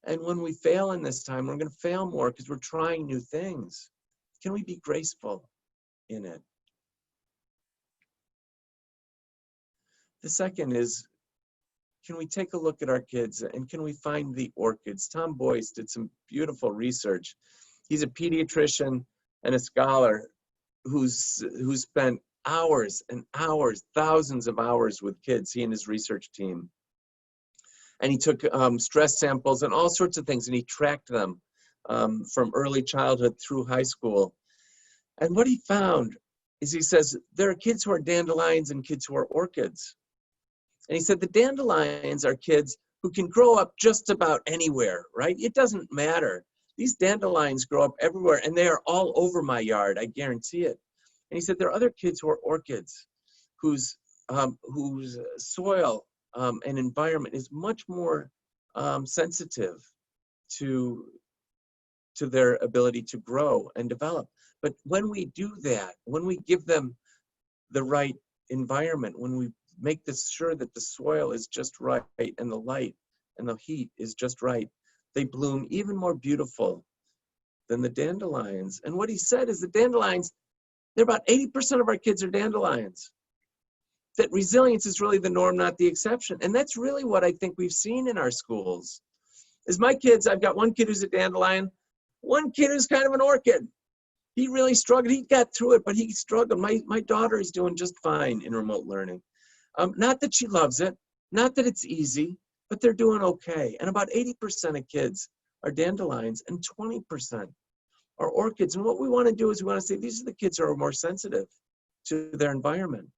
And when we fail in this time, we're going to fail more because we're trying new things. Can we be graceful in it? The second is, can we take a look at our kids and can we find the orchids? Tom Boyce did some beautiful research. He's a pediatrician and a scholar who's spent hours and hours, thousands of hours with kids, he and his research team. And he took stress samples and all sorts of things, and he tracked them from early childhood through high school. And what he found is, he says, there are kids who are dandelions and kids who are orchids. And he said the dandelions are kids who can grow up just about anywhere, right? It doesn't matter. These dandelions grow up everywhere, and they are all over my yard, I guarantee it. And he said there are other kids who are orchids, whose soil and environment is much more sensitive to their ability to grow and develop. But when we do that, when we give them the right environment, when we make sure that the soil is just right and the light and the heat is just right, they bloom even more beautiful than the dandelions. And what he said is the dandelions, they're about 80% of our kids are dandelions. That resilience is really the norm, not the exception. And that's really what I think we've seen in our schools. Is my kids, I've got one kid who's a dandelion, one kid who's kind of an orchid. He really struggled. He got through it, but he struggled. My daughter is doing just fine in remote learning. Not that she loves it, not that it's easy, but they're doing okay. And about 80% of kids are dandelions and 20% are orchids. And what we want to do is we want to say these are the kids who are more sensitive to their environment.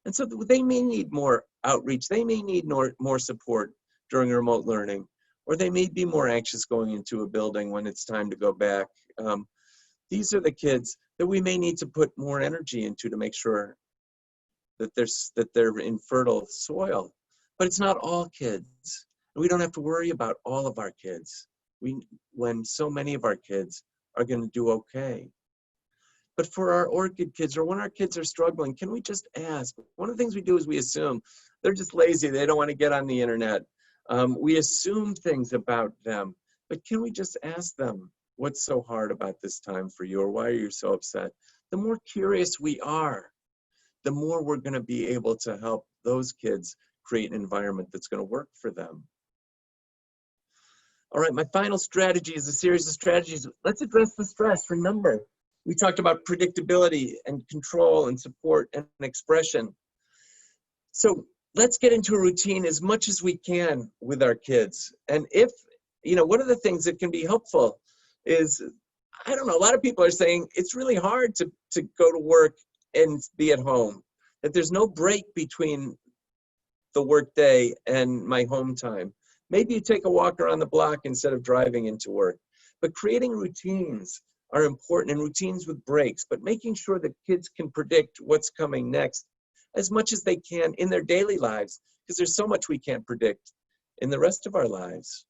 And so they may need more outreach. They may need more support during remote learning, or they may be more anxious going into a building when it's time to go back. These are the kids that we may need to put more energy into to make sure that they're in fertile soil. But it's not all kids. We don't have to worry about all of our kids when so many of our kids are going to do okay. But for our orchid kids, or when our kids are struggling, can we just ask? One of the things we do is we assume they're just lazy. They don't want to get on the internet. We assume things about them. But can we just ask them, what's so hard about this time for you, or why are you so upset? The more curious we are, the more we're going to be able to help those kids create an environment that's going to work for them. All right, my final strategy is a series of strategies. Let's address the stress. Remember, we talked about predictability and control and support and expression. So let's get into a routine as much as we can with our kids. And if, one of the things that can be helpful is, I don't know, a lot of people are saying it's really hard to go to work and be at home, that there's no break between the work day and my home time. Maybe you take a walk around the block instead of driving into work. But creating routines are important, and routines with breaks, but making sure that kids can predict what's coming next as much as they can in their daily lives, because there's so much we can't predict in the rest of our lives.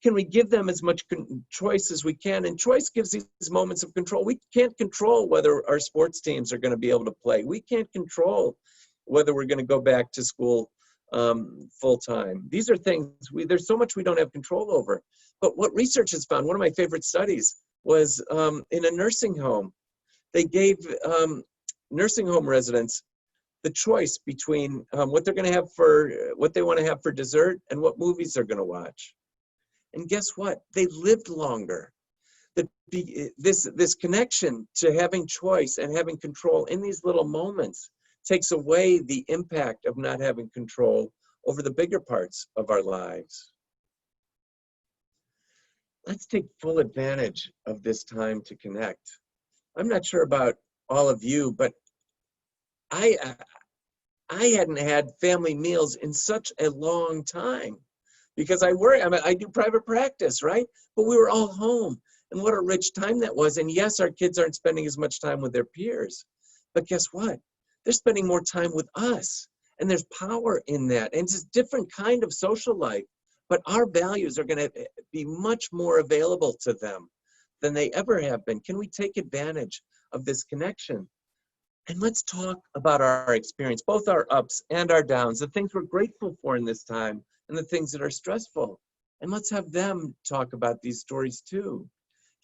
Can we give them as much choice as we can? And choice gives these moments of control. We can't control whether our sports teams are going to be able to play. We can't control whether we're going to go back to school full time. These are things, there's so much we don't have control over. But what research has found, one of my favorite studies was in a nursing home. They gave nursing home residents the choice between what they're going to have what they want to have for dessert and what movies they're going to watch. And guess what? They lived longer. This connection to having choice and having control in these little moments takes away the impact of not having control over the bigger parts of our lives. Let's take full advantage of this time to connect. I'm not sure about all of you, but I hadn't had family meals in such a long time because I do private practice, right? But we were all home, and what a rich time that was. And yes, our kids aren't spending as much time with their peers, but guess what? They're spending more time with us, and there's power in that. And it's a different kind of social life, but our values are going to be much more available to them than they ever have been. Can we take advantage of this connection? And let's talk about our experience, both our ups and our downs, the things we're grateful for in this time and the things that are stressful. And let's have them talk about these stories too.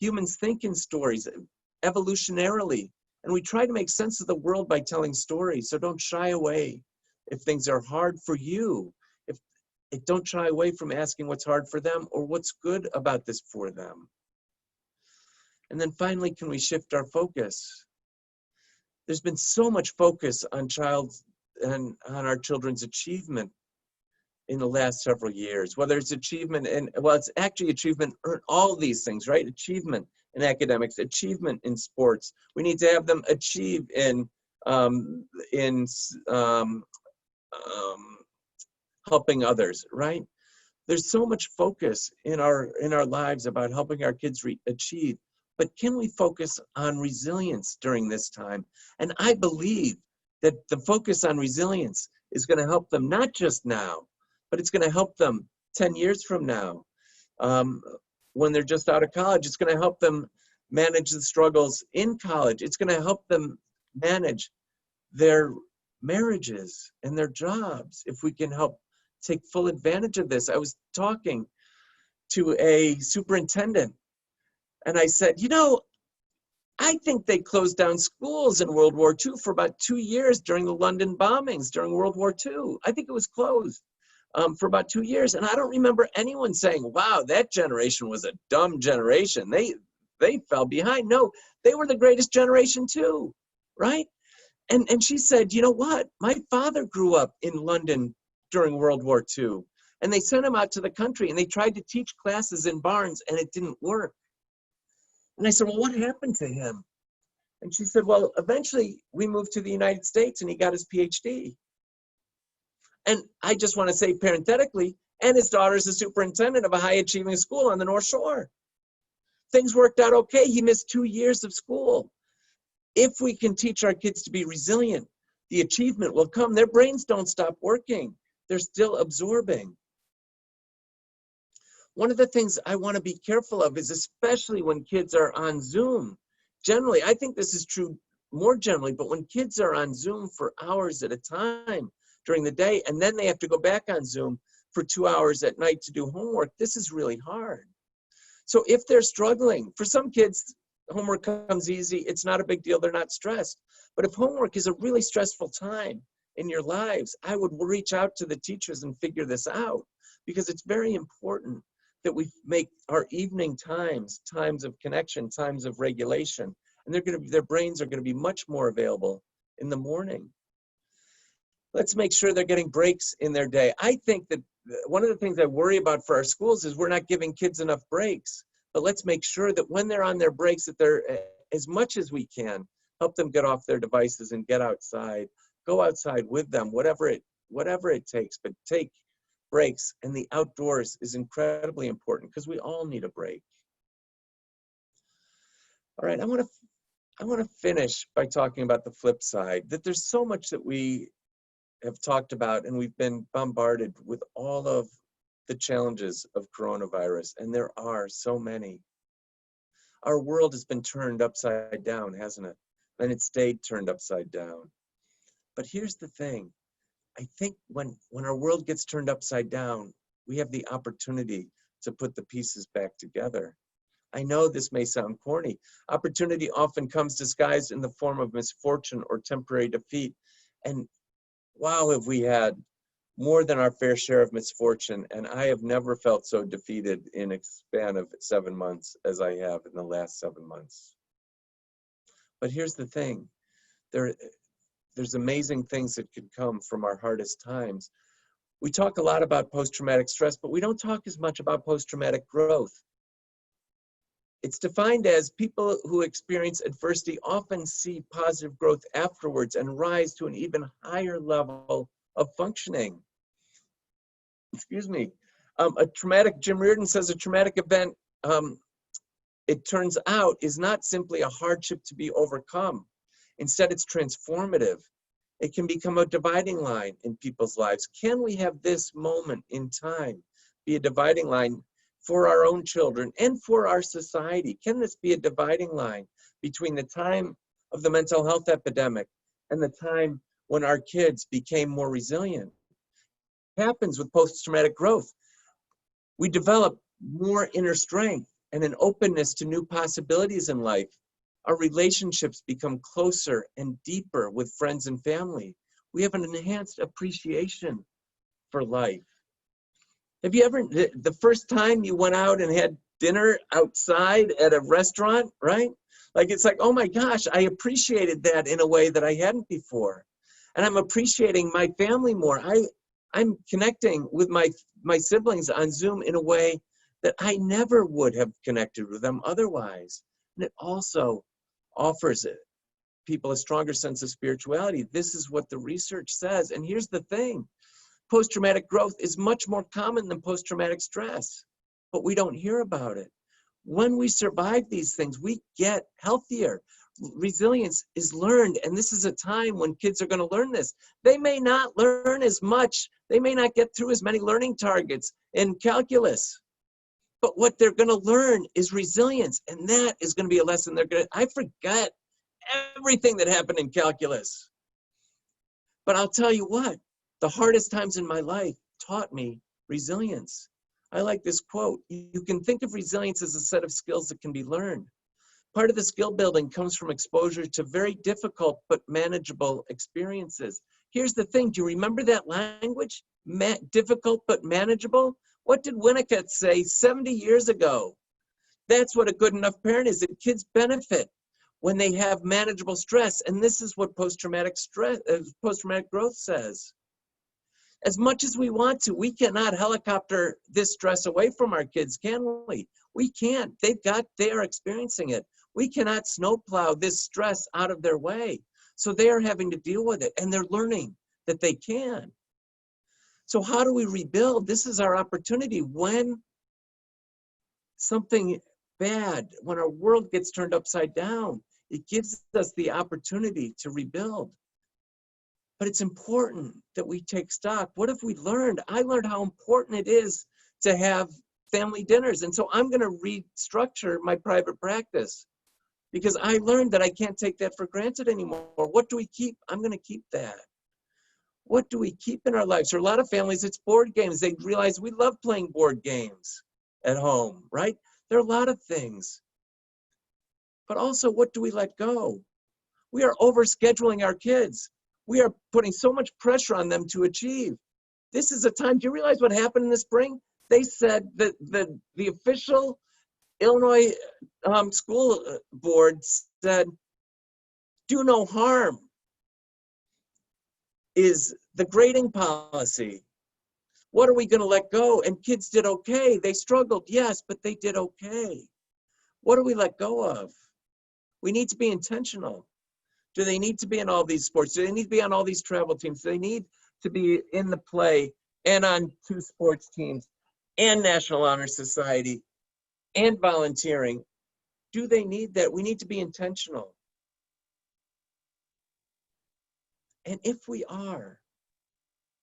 Humans think in stories evolutionarily, and we try to make sense of the world by telling stories. So don't shy away if things are hard for you. Don't shy away from asking what's hard for them or what's good about this for them. And then finally, can we shift our focus? There's been so much focus on on our children's achievement in the last several years, whether it's achievement it's actually achievement in all these things, right? Achievement in academics, achievement in sports. We need to have them achieve in helping others, right? There's so much focus in our lives about helping our kids achieve, but can we focus on resilience during this time? And I believe that the focus on resilience is going to help them not just now, but it's going to help them 10 years from now. When they're just out of college, it's going to help them manage the struggles in college. It's going to help them manage their marriages and their jobs if we can help take full advantage of this. I was talking to a superintendent and I said, I think they closed down schools in World War II for about 2 years during the London bombings during World War II. I think it was closed for about 2 years. And I don't remember anyone saying, wow, that generation was a dumb generation. They fell behind. No, they were the greatest generation too, right? And she said, you know what? My father grew up in London during World War II. And they sent him out to the country and they tried to teach classes in barns and it didn't work. And I said, well, what happened to him? And she said, well, eventually we moved to the United States and he got his PhD. And I just want to say parenthetically, and his daughter's a superintendent of a high achieving school on the North Shore. Things worked out okay. He missed 2 years of school. If we can teach our kids to be resilient, the achievement will come. Their brains don't stop working. They're still absorbing. One of the things I want to be careful of is especially when kids are on Zoom. Generally, I think this is true more generally, but when kids are on Zoom for hours at a time during the day, and then they have to go back on Zoom for 2 hours at night to do homework, this is really hard. So if they're struggling, for some kids, homework comes easy. It's not a big deal. They're not stressed. But if homework is a really stressful time in your lives, I would reach out to the teachers and figure this out, because it's very important that we make our evening times of connection, times of regulation, and their brains are going to be much more available in the morning. Let's make sure they're getting breaks in their day. I think that one of the things I worry about for our schools is we're not giving kids enough breaks. but let's make sure that when they're on their breaks, that they're, as much as we can, help them get off their devices and get outside, go outside with them, whatever it takes, but take breaks. And the outdoors is incredibly important because we all need a break. All right, I want to finish by talking about the flip side, that there's so much that we have talked about, and we've been bombarded with all of the challenges of coronavirus, and there are so many. Our world has been turned upside down, hasn't it? And it stayed turned upside down. But here's the thing. I think when our world gets turned upside down, we have the opportunity to put the pieces back together. I know this may sound corny. Opportunity often comes disguised in the form of misfortune or temporary defeat. And wow, have we had more than our fair share of misfortune. And I have never felt so defeated in a span of 7 months as I have in the last 7 months. But here's the thing. There's amazing things that could come from our hardest times. We talk a lot about post-traumatic stress, but we don't talk as much about post-traumatic growth. It's defined as people who experience adversity often see positive growth afterwards and rise to an even higher level of functioning. Excuse me. Jim Reardon says a traumatic event, it turns out, is not simply a hardship to be overcome. Instead, it's transformative. It can become a dividing line in people's lives. Can we have this moment in time be a dividing line for our own children and for our society? Can this be a dividing line between the time of the mental health epidemic and the time when our kids became more resilient? It happens with post-traumatic growth. We develop more inner strength and an openness to new possibilities in life. Our relationships become closer and deeper with friends and family. We have an enhanced appreciation for life. Have you ever, the first time you went out and had dinner outside at a restaurant, right? Like, it's like, oh my gosh, I appreciated that in a way that I hadn't before. And I'm appreciating my family more. I'm connecting with my siblings on Zoom in a way that I never would have connected with them otherwise. And it also offers people a stronger sense of spirituality. This is what the research says. And here's the thing. Post-traumatic growth is much more common than post-traumatic stress, but we don't hear about it. When we survive these things, we get healthier. Resilience is learned, and this is a time when kids are going to learn this. They may not learn as much. They may not get through as many learning targets in calculus, but what they're going to learn is resilience, and that is going to be a lesson I forget everything that happened in calculus. But I'll tell you what, the hardest times in my life taught me resilience. I like this quote. You can think of resilience as a set of skills that can be learned. Part of the skill building comes from exposure to very difficult but manageable experiences. Here's the thing. Do you remember that language? Difficult but manageable? What did Winnicott say 70 years ago? That's what a good enough parent is. That kids benefit when they have manageable stress. And this is what post-traumatic growth says. As much as we want to, we cannot helicopter this stress away from our kids, can we? We can't. They are experiencing it. We cannot snowplow this stress out of their way. So they are having to deal with it, and they're learning that they can. So how do we rebuild? This is our opportunity. When something bad, when our world gets turned upside down, it gives us the opportunity to rebuild. But it's important that we take stock. What have we learned? I learned how important it is to have family dinners. And so I'm going to restructure my private practice because I learned that I can't take that for granted anymore. What do we keep? I'm going to keep that. What do we keep in our lives? For a lot of families, it's board games. They realize we love playing board games at home, right? There are a lot of things. But also, what do we let go? We are overscheduling our kids. We are putting so much pressure on them to achieve. This is a time, do you realize what happened in the spring? They said that the official Illinois school board said, do no harm is the grading policy. What are we going to let go? And kids did okay. They struggled, yes, but they did okay. What do we let go of? We need to be intentional. Do they need to be in all these sports? Do they need to be on all these travel teams? Do they need to be in the play and on 2 sports teams and National Honor Society and volunteering? Do they need that? We need to be intentional. And if we are,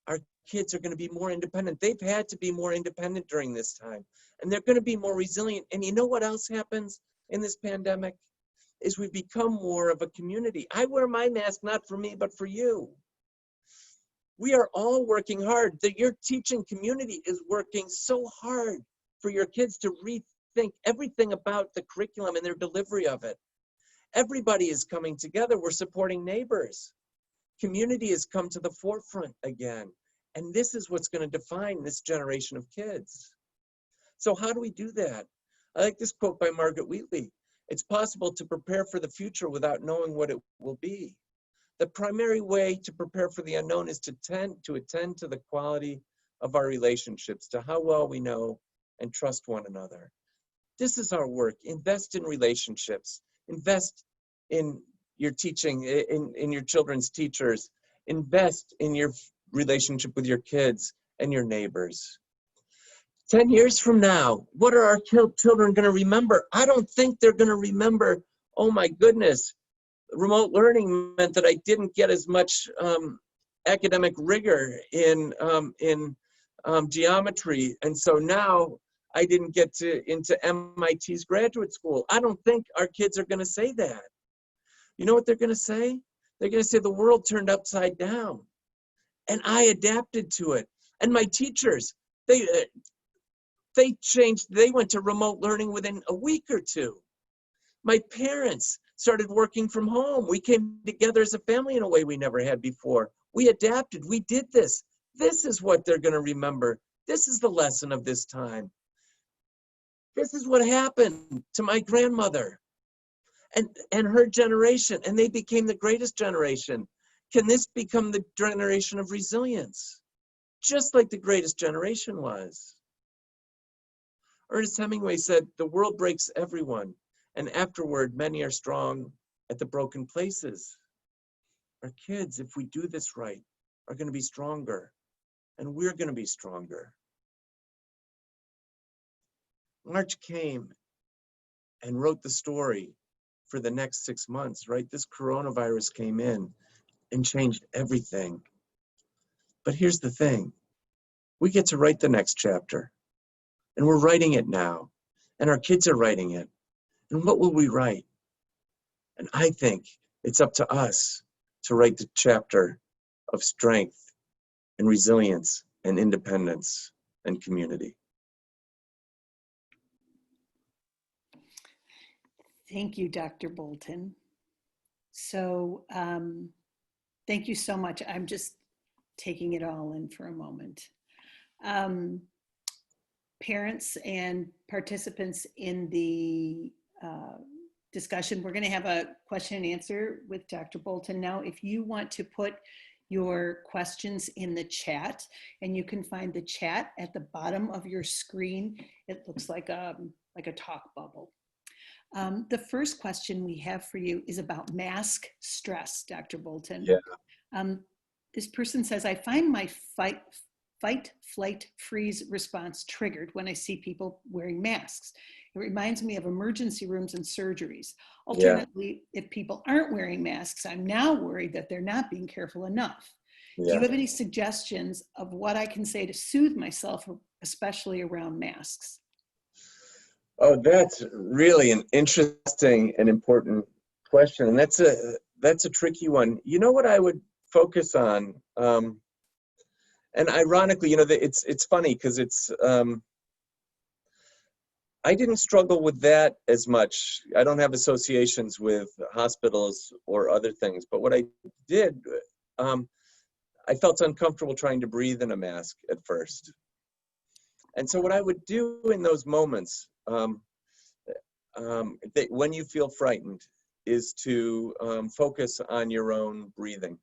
our kids are going to be more independent. They've had to be more independent during this time, and they're going to be more resilient. And you know what else happens in this pandemic? Is we become more of a community. I wear my mask not for me, but for you. We are all working hard. Your teaching community is working so hard for your kids to rethink everything about the curriculum and their delivery of it. Everybody is coming together. We're supporting neighbors. Community has come to the forefront again. And this is what's going to define this generation of kids. So how do we do that? I like this quote by Margaret Wheatley. It's possible to prepare for the future without knowing what it will be. The primary way to prepare for the unknown is to attend to the quality of our relationships, to how well we know and trust one another. This is our work. Invest in relationships. Invest in your teaching, in your children's teachers. Invest in your relationship with your kids and your neighbors. 10 years from now, what are our children going to remember? I don't think they're going to remember, oh my goodness, remote learning meant that I didn't get as much academic rigor in geometry. And so now I didn't get into MIT's graduate school. I don't think our kids are going to say that. You know what they're going to say? They're going to say the world turned upside down. And I adapted to it. And my teachers, they went to remote learning within a week or two. My parents started working from home. We came together as a family in a way we never had before. We adapted, we did this. This is what they're going to remember. This is the lesson of this time. This is what happened to my grandmother and her generation, and they became the greatest generation. Can this become the generation of resilience? Just like the greatest generation was. Ernest Hemingway said, the world breaks everyone, and afterward, many are strong at the broken places. Our kids, if we do this right, are going to be stronger, and we're going to be stronger. March came and wrote the story for the next 6 months, right? This coronavirus came in and changed everything. But here's the thing. We get to write the next chapter. And we're writing it now. And our kids are writing it. And what will we write? And I think it's up to us to write the chapter of strength and resilience and independence and community. Thank you, Dr. Bolton. So thank you so much. I'm just taking it all in for a moment. Parents and participants in the discussion, we're going to have a question and answer with Dr. Bolton now. If you want to put your questions in the chat, and you can find the chat at the bottom of your screen, it looks like a talk bubble. The first question we have for you is about mask stress, Dr. Bolton. Yeah. This person says, I find my fight, flight, freeze response triggered when I see people wearing masks. It reminds me of emergency rooms and surgeries. Alternately, if people aren't wearing masks, I'm now worried that they're not being careful enough. Do you have any suggestions of what I can say to soothe myself, especially around masks? Oh, that's really an interesting and important question. And that's a tricky one. You know what I would focus on? And ironically, you know, it's funny because I didn't struggle with that as much. I don't have associations with hospitals or other things, but what I did, I felt uncomfortable trying to breathe in a mask at first. And so what I would do in those moments, when you feel frightened, is to focus on your own breathing.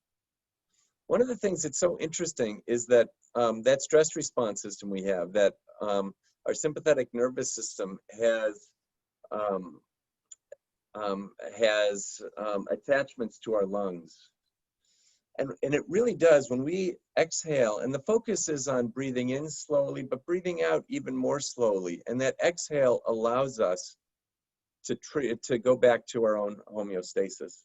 One of the things that's so interesting is that that stress response system we have, that our sympathetic nervous system has has attachments to our lungs. And it really does, when we exhale, and the focus is on breathing in slowly, but breathing out even more slowly. And that exhale allows us to go back to our own homeostasis.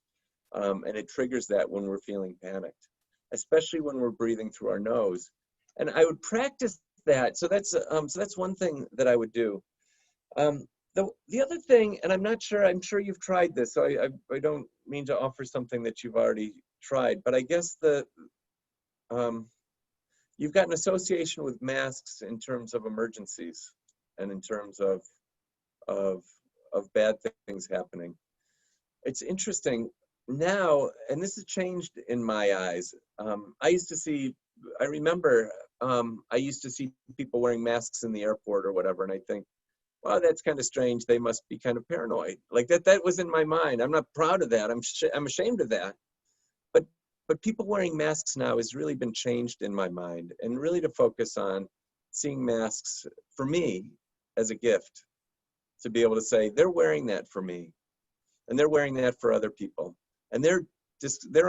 And it triggers that when we're feeling panicked, especially when we're breathing through our nose. And I would practice that. So that's one thing that I would do. The other thing, and I'm sure you've tried this, so I don't mean to offer something that you've already tried, but I guess you've got an association with masks in terms of emergencies and in terms of bad things happening. It's interesting now, and this has changed in my eyes. I remember I used to see people wearing masks in the airport or whatever, and I think, wow, that's kind of strange. They must be kind of paranoid. Like that was in my mind. I'm not proud of that. I'm ashamed of that. But people wearing masks now has really been changed in my mind, and really to focus on seeing masks for me as a gift, to be able to say they're wearing that for me, and they're wearing that for other people, and they're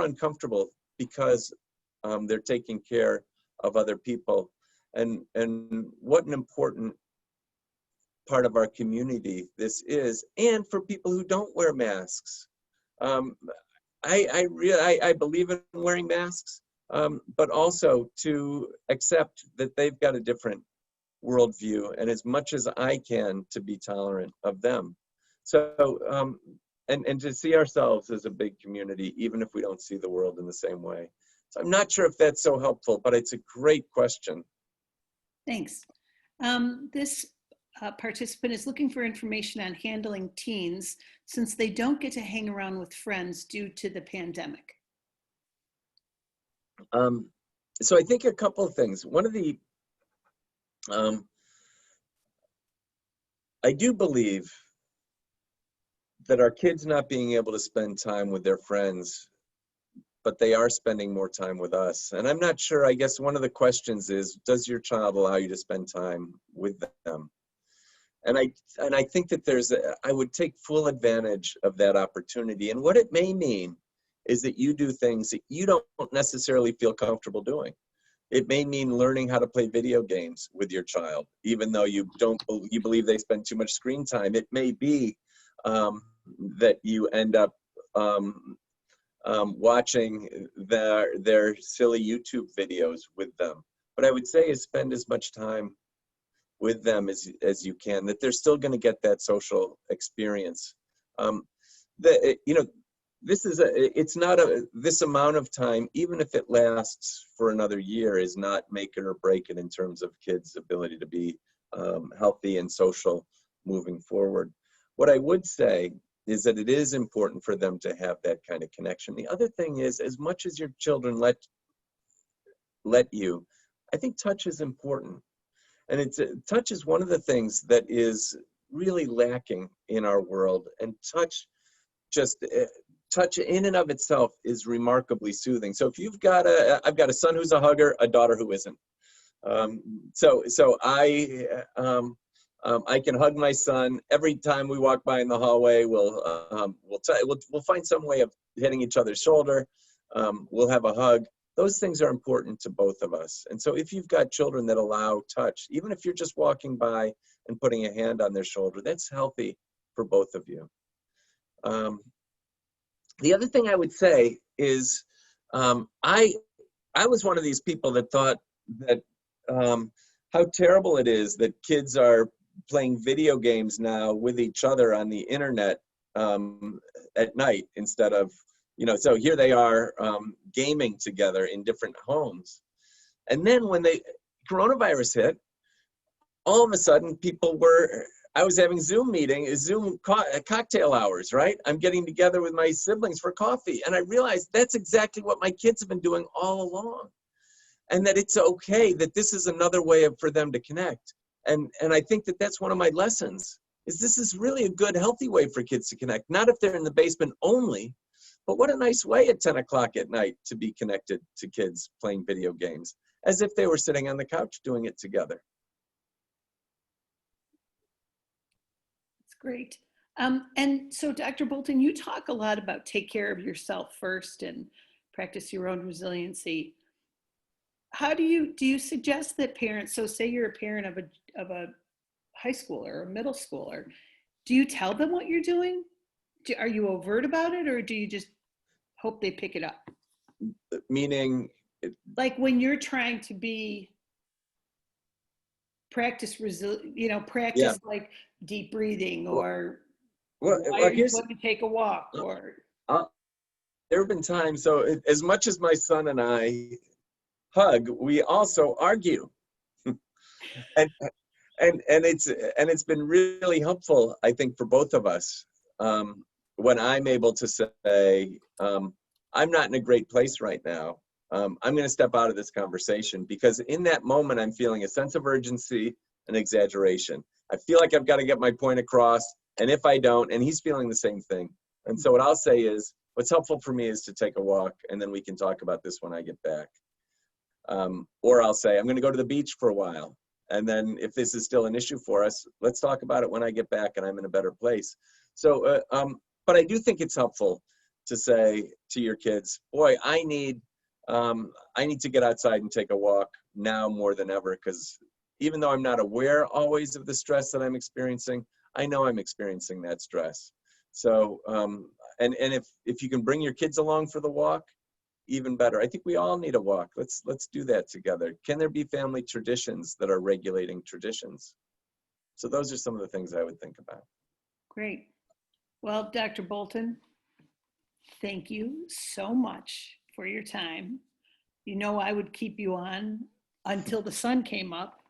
uncomfortable because they're taking care of other people, and what an important part of our community this is, and for people who don't wear masks. I believe in wearing masks, but also to accept that they've got a different worldview, and as much as I can to be tolerant of them. So, and to see ourselves as a big community, even if we don't see the world in the same way. So I'm not sure if that's so helpful, but it's a great question. Thanks. This participant is looking for information on handling teens since they don't get to hang around with friends due to the pandemic. So I think a couple of things. One of the, I do believe that our kids not being able to spend time with their friends, but they are spending more time with us. And I'm not sure, I guess one of the questions is, does your child allow you to spend time with them? And I think that I would take full advantage of that opportunity. And what it may mean is that you do things that you don't necessarily feel comfortable doing. It may mean learning how to play video games with your child, even though you believe they spend too much screen time. It may be that you end up watching their silly YouTube videos with them. What I would say is spend as much time with them as you can, that they're still going to get that social experience. This amount of time, even if it lasts for another year, is not make it or break it in terms of kids' ability to be healthy and social moving forward. What I would say is that it is important for them to have that kind of connection. The other thing is, as much as your children let you, I think touch is important. And touch is one of the things that is really lacking in our world. And touch in and of itself is remarkably soothing. So if I've got a son who's a hugger, a daughter who isn't. So I can hug my son every time we walk by in the hallway. We'll find some way of hitting each other's shoulder. We'll have a hug. Those things are important to both of us. And so if you've got children that allow touch, even if you're just walking by and putting a hand on their shoulder, that's healthy for both of you. The other thing I would say is I was one of these people that thought that how terrible it is that kids are playing video games now with each other on the internet at night instead of, so here they are gaming together in different homes. And then when coronavirus hit, all of a sudden I was having Zoom cocktail hours, right? I'm getting together with my siblings for coffee. And I realized that's exactly what my kids have been doing all along. And that it's okay, that this is another way for them to connect. And I think that that's one of my lessons, is this is really a good, healthy way for kids to connect. Not if they're in the basement only, but what a nice way at 10 o'clock at night to be connected to kids playing video games, as if they were sitting on the couch doing it together. That's great. And so, Dr. Bolton, you talk a lot about take care of yourself first and practice your own resiliency. How do you suggest that parents, so say you're a parent of a high schooler or a middle schooler, do you tell them what you're doing? Are you overt about it, or do you just hope they pick it up? Meaning, Like when you're trying to practice yeah. like deep breathing, or Well, why well, are you going to take a walk, or there have been times, so as much as my son and I hug, we also argue. and it's been really helpful, I think, for both of us, when I'm able to say, I'm not in a great place right now. I'm going to step out of this conversation, because in that moment I'm feeling a sense of urgency and exaggeration. I feel like I've got to get my point across, and if I don't, and he's feeling the same thing. And so what I'll say is, what's helpful for me is to take a walk, and then we can talk about this when I get back. Or I'll say, I'm going to go to the beach for a while. And then if this is still an issue for us, let's talk about it when I get back and I'm in a better place. So, but I do think it's helpful to say to your kids, boy, I need to get outside and take a walk now more than ever, because even though I'm not aware always of the stress that I'm experiencing, I know I'm experiencing that stress. So, and if you can bring your kids along for the walk, even better. I think we all need a walk. Let's do that together. Can there be family traditions that are regulating traditions? So those are some of the things I would think about. Great. Well, Dr. Bolton, thank you so much for your time. You know, I would keep you on until the sun came up.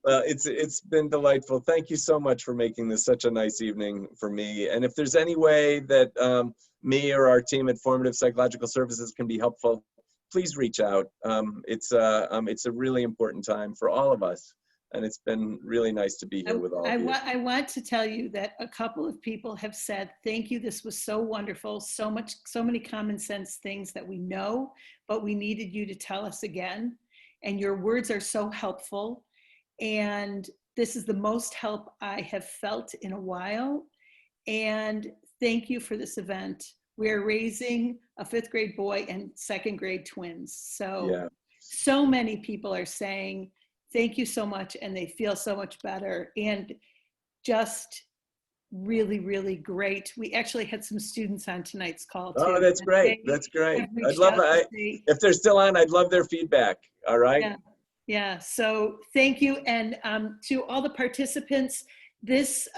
Well, it's been delightful. Thank you so much for making this such a nice evening for me. And if there's any way that me or our team at Formative Psychological Services can be helpful, please reach out. It's a really important time for all of us, and it's been really nice to be here with all of you. I want to tell you that a couple of people have said, thank you, this was so wonderful, so many common sense things that we know, but we needed you to tell us again. And your words are so helpful. And this is the most help I have felt in a while. And thank you for this event. We're raising a 5th grade boy and 2nd grade twins. So, yeah. So many people are saying, thank you so much. And they feel so much better. And just really, really great. We actually had some students on tonight's call too. Oh, that's great. That's great. I'd love it. If they're still on, I'd love their feedback. All right. Yeah. Yeah, so thank you. And to all the participants, this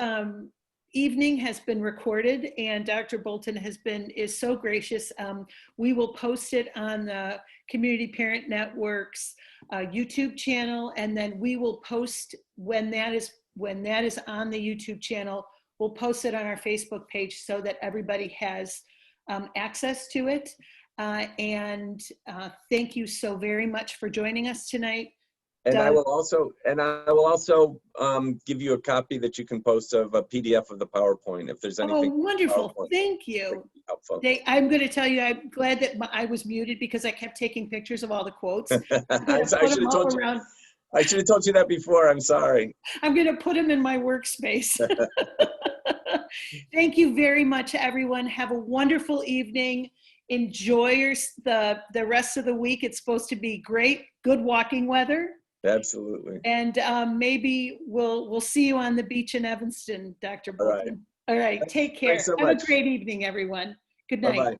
evening has been recorded, and Dr. Bolton is so gracious. We will post it on the Community Parent Network's YouTube channel, and then we will post when that is on the YouTube channel, we'll post it on our Facebook page so that everybody has access to it. And thank you so very much for joining us tonight. And I will also give you a copy that you can post of a PDF of the PowerPoint if there's anything. Oh, wonderful! Thank you. I'm going to tell you, I'm glad that I was muted because I kept taking pictures of all the quotes. I should have told you. I should have told you that before. I'm sorry. I'm going to put them in my workspace. Thank you very much, everyone. Have a wonderful evening. Enjoy the rest of the week. It's supposed to be great, good walking weather. Absolutely. And maybe we'll see you on the beach in Evanston, Dr. Bolton. All right. Take care. Thanks so Have much. a great evening, everyone. Good night. Bye-bye.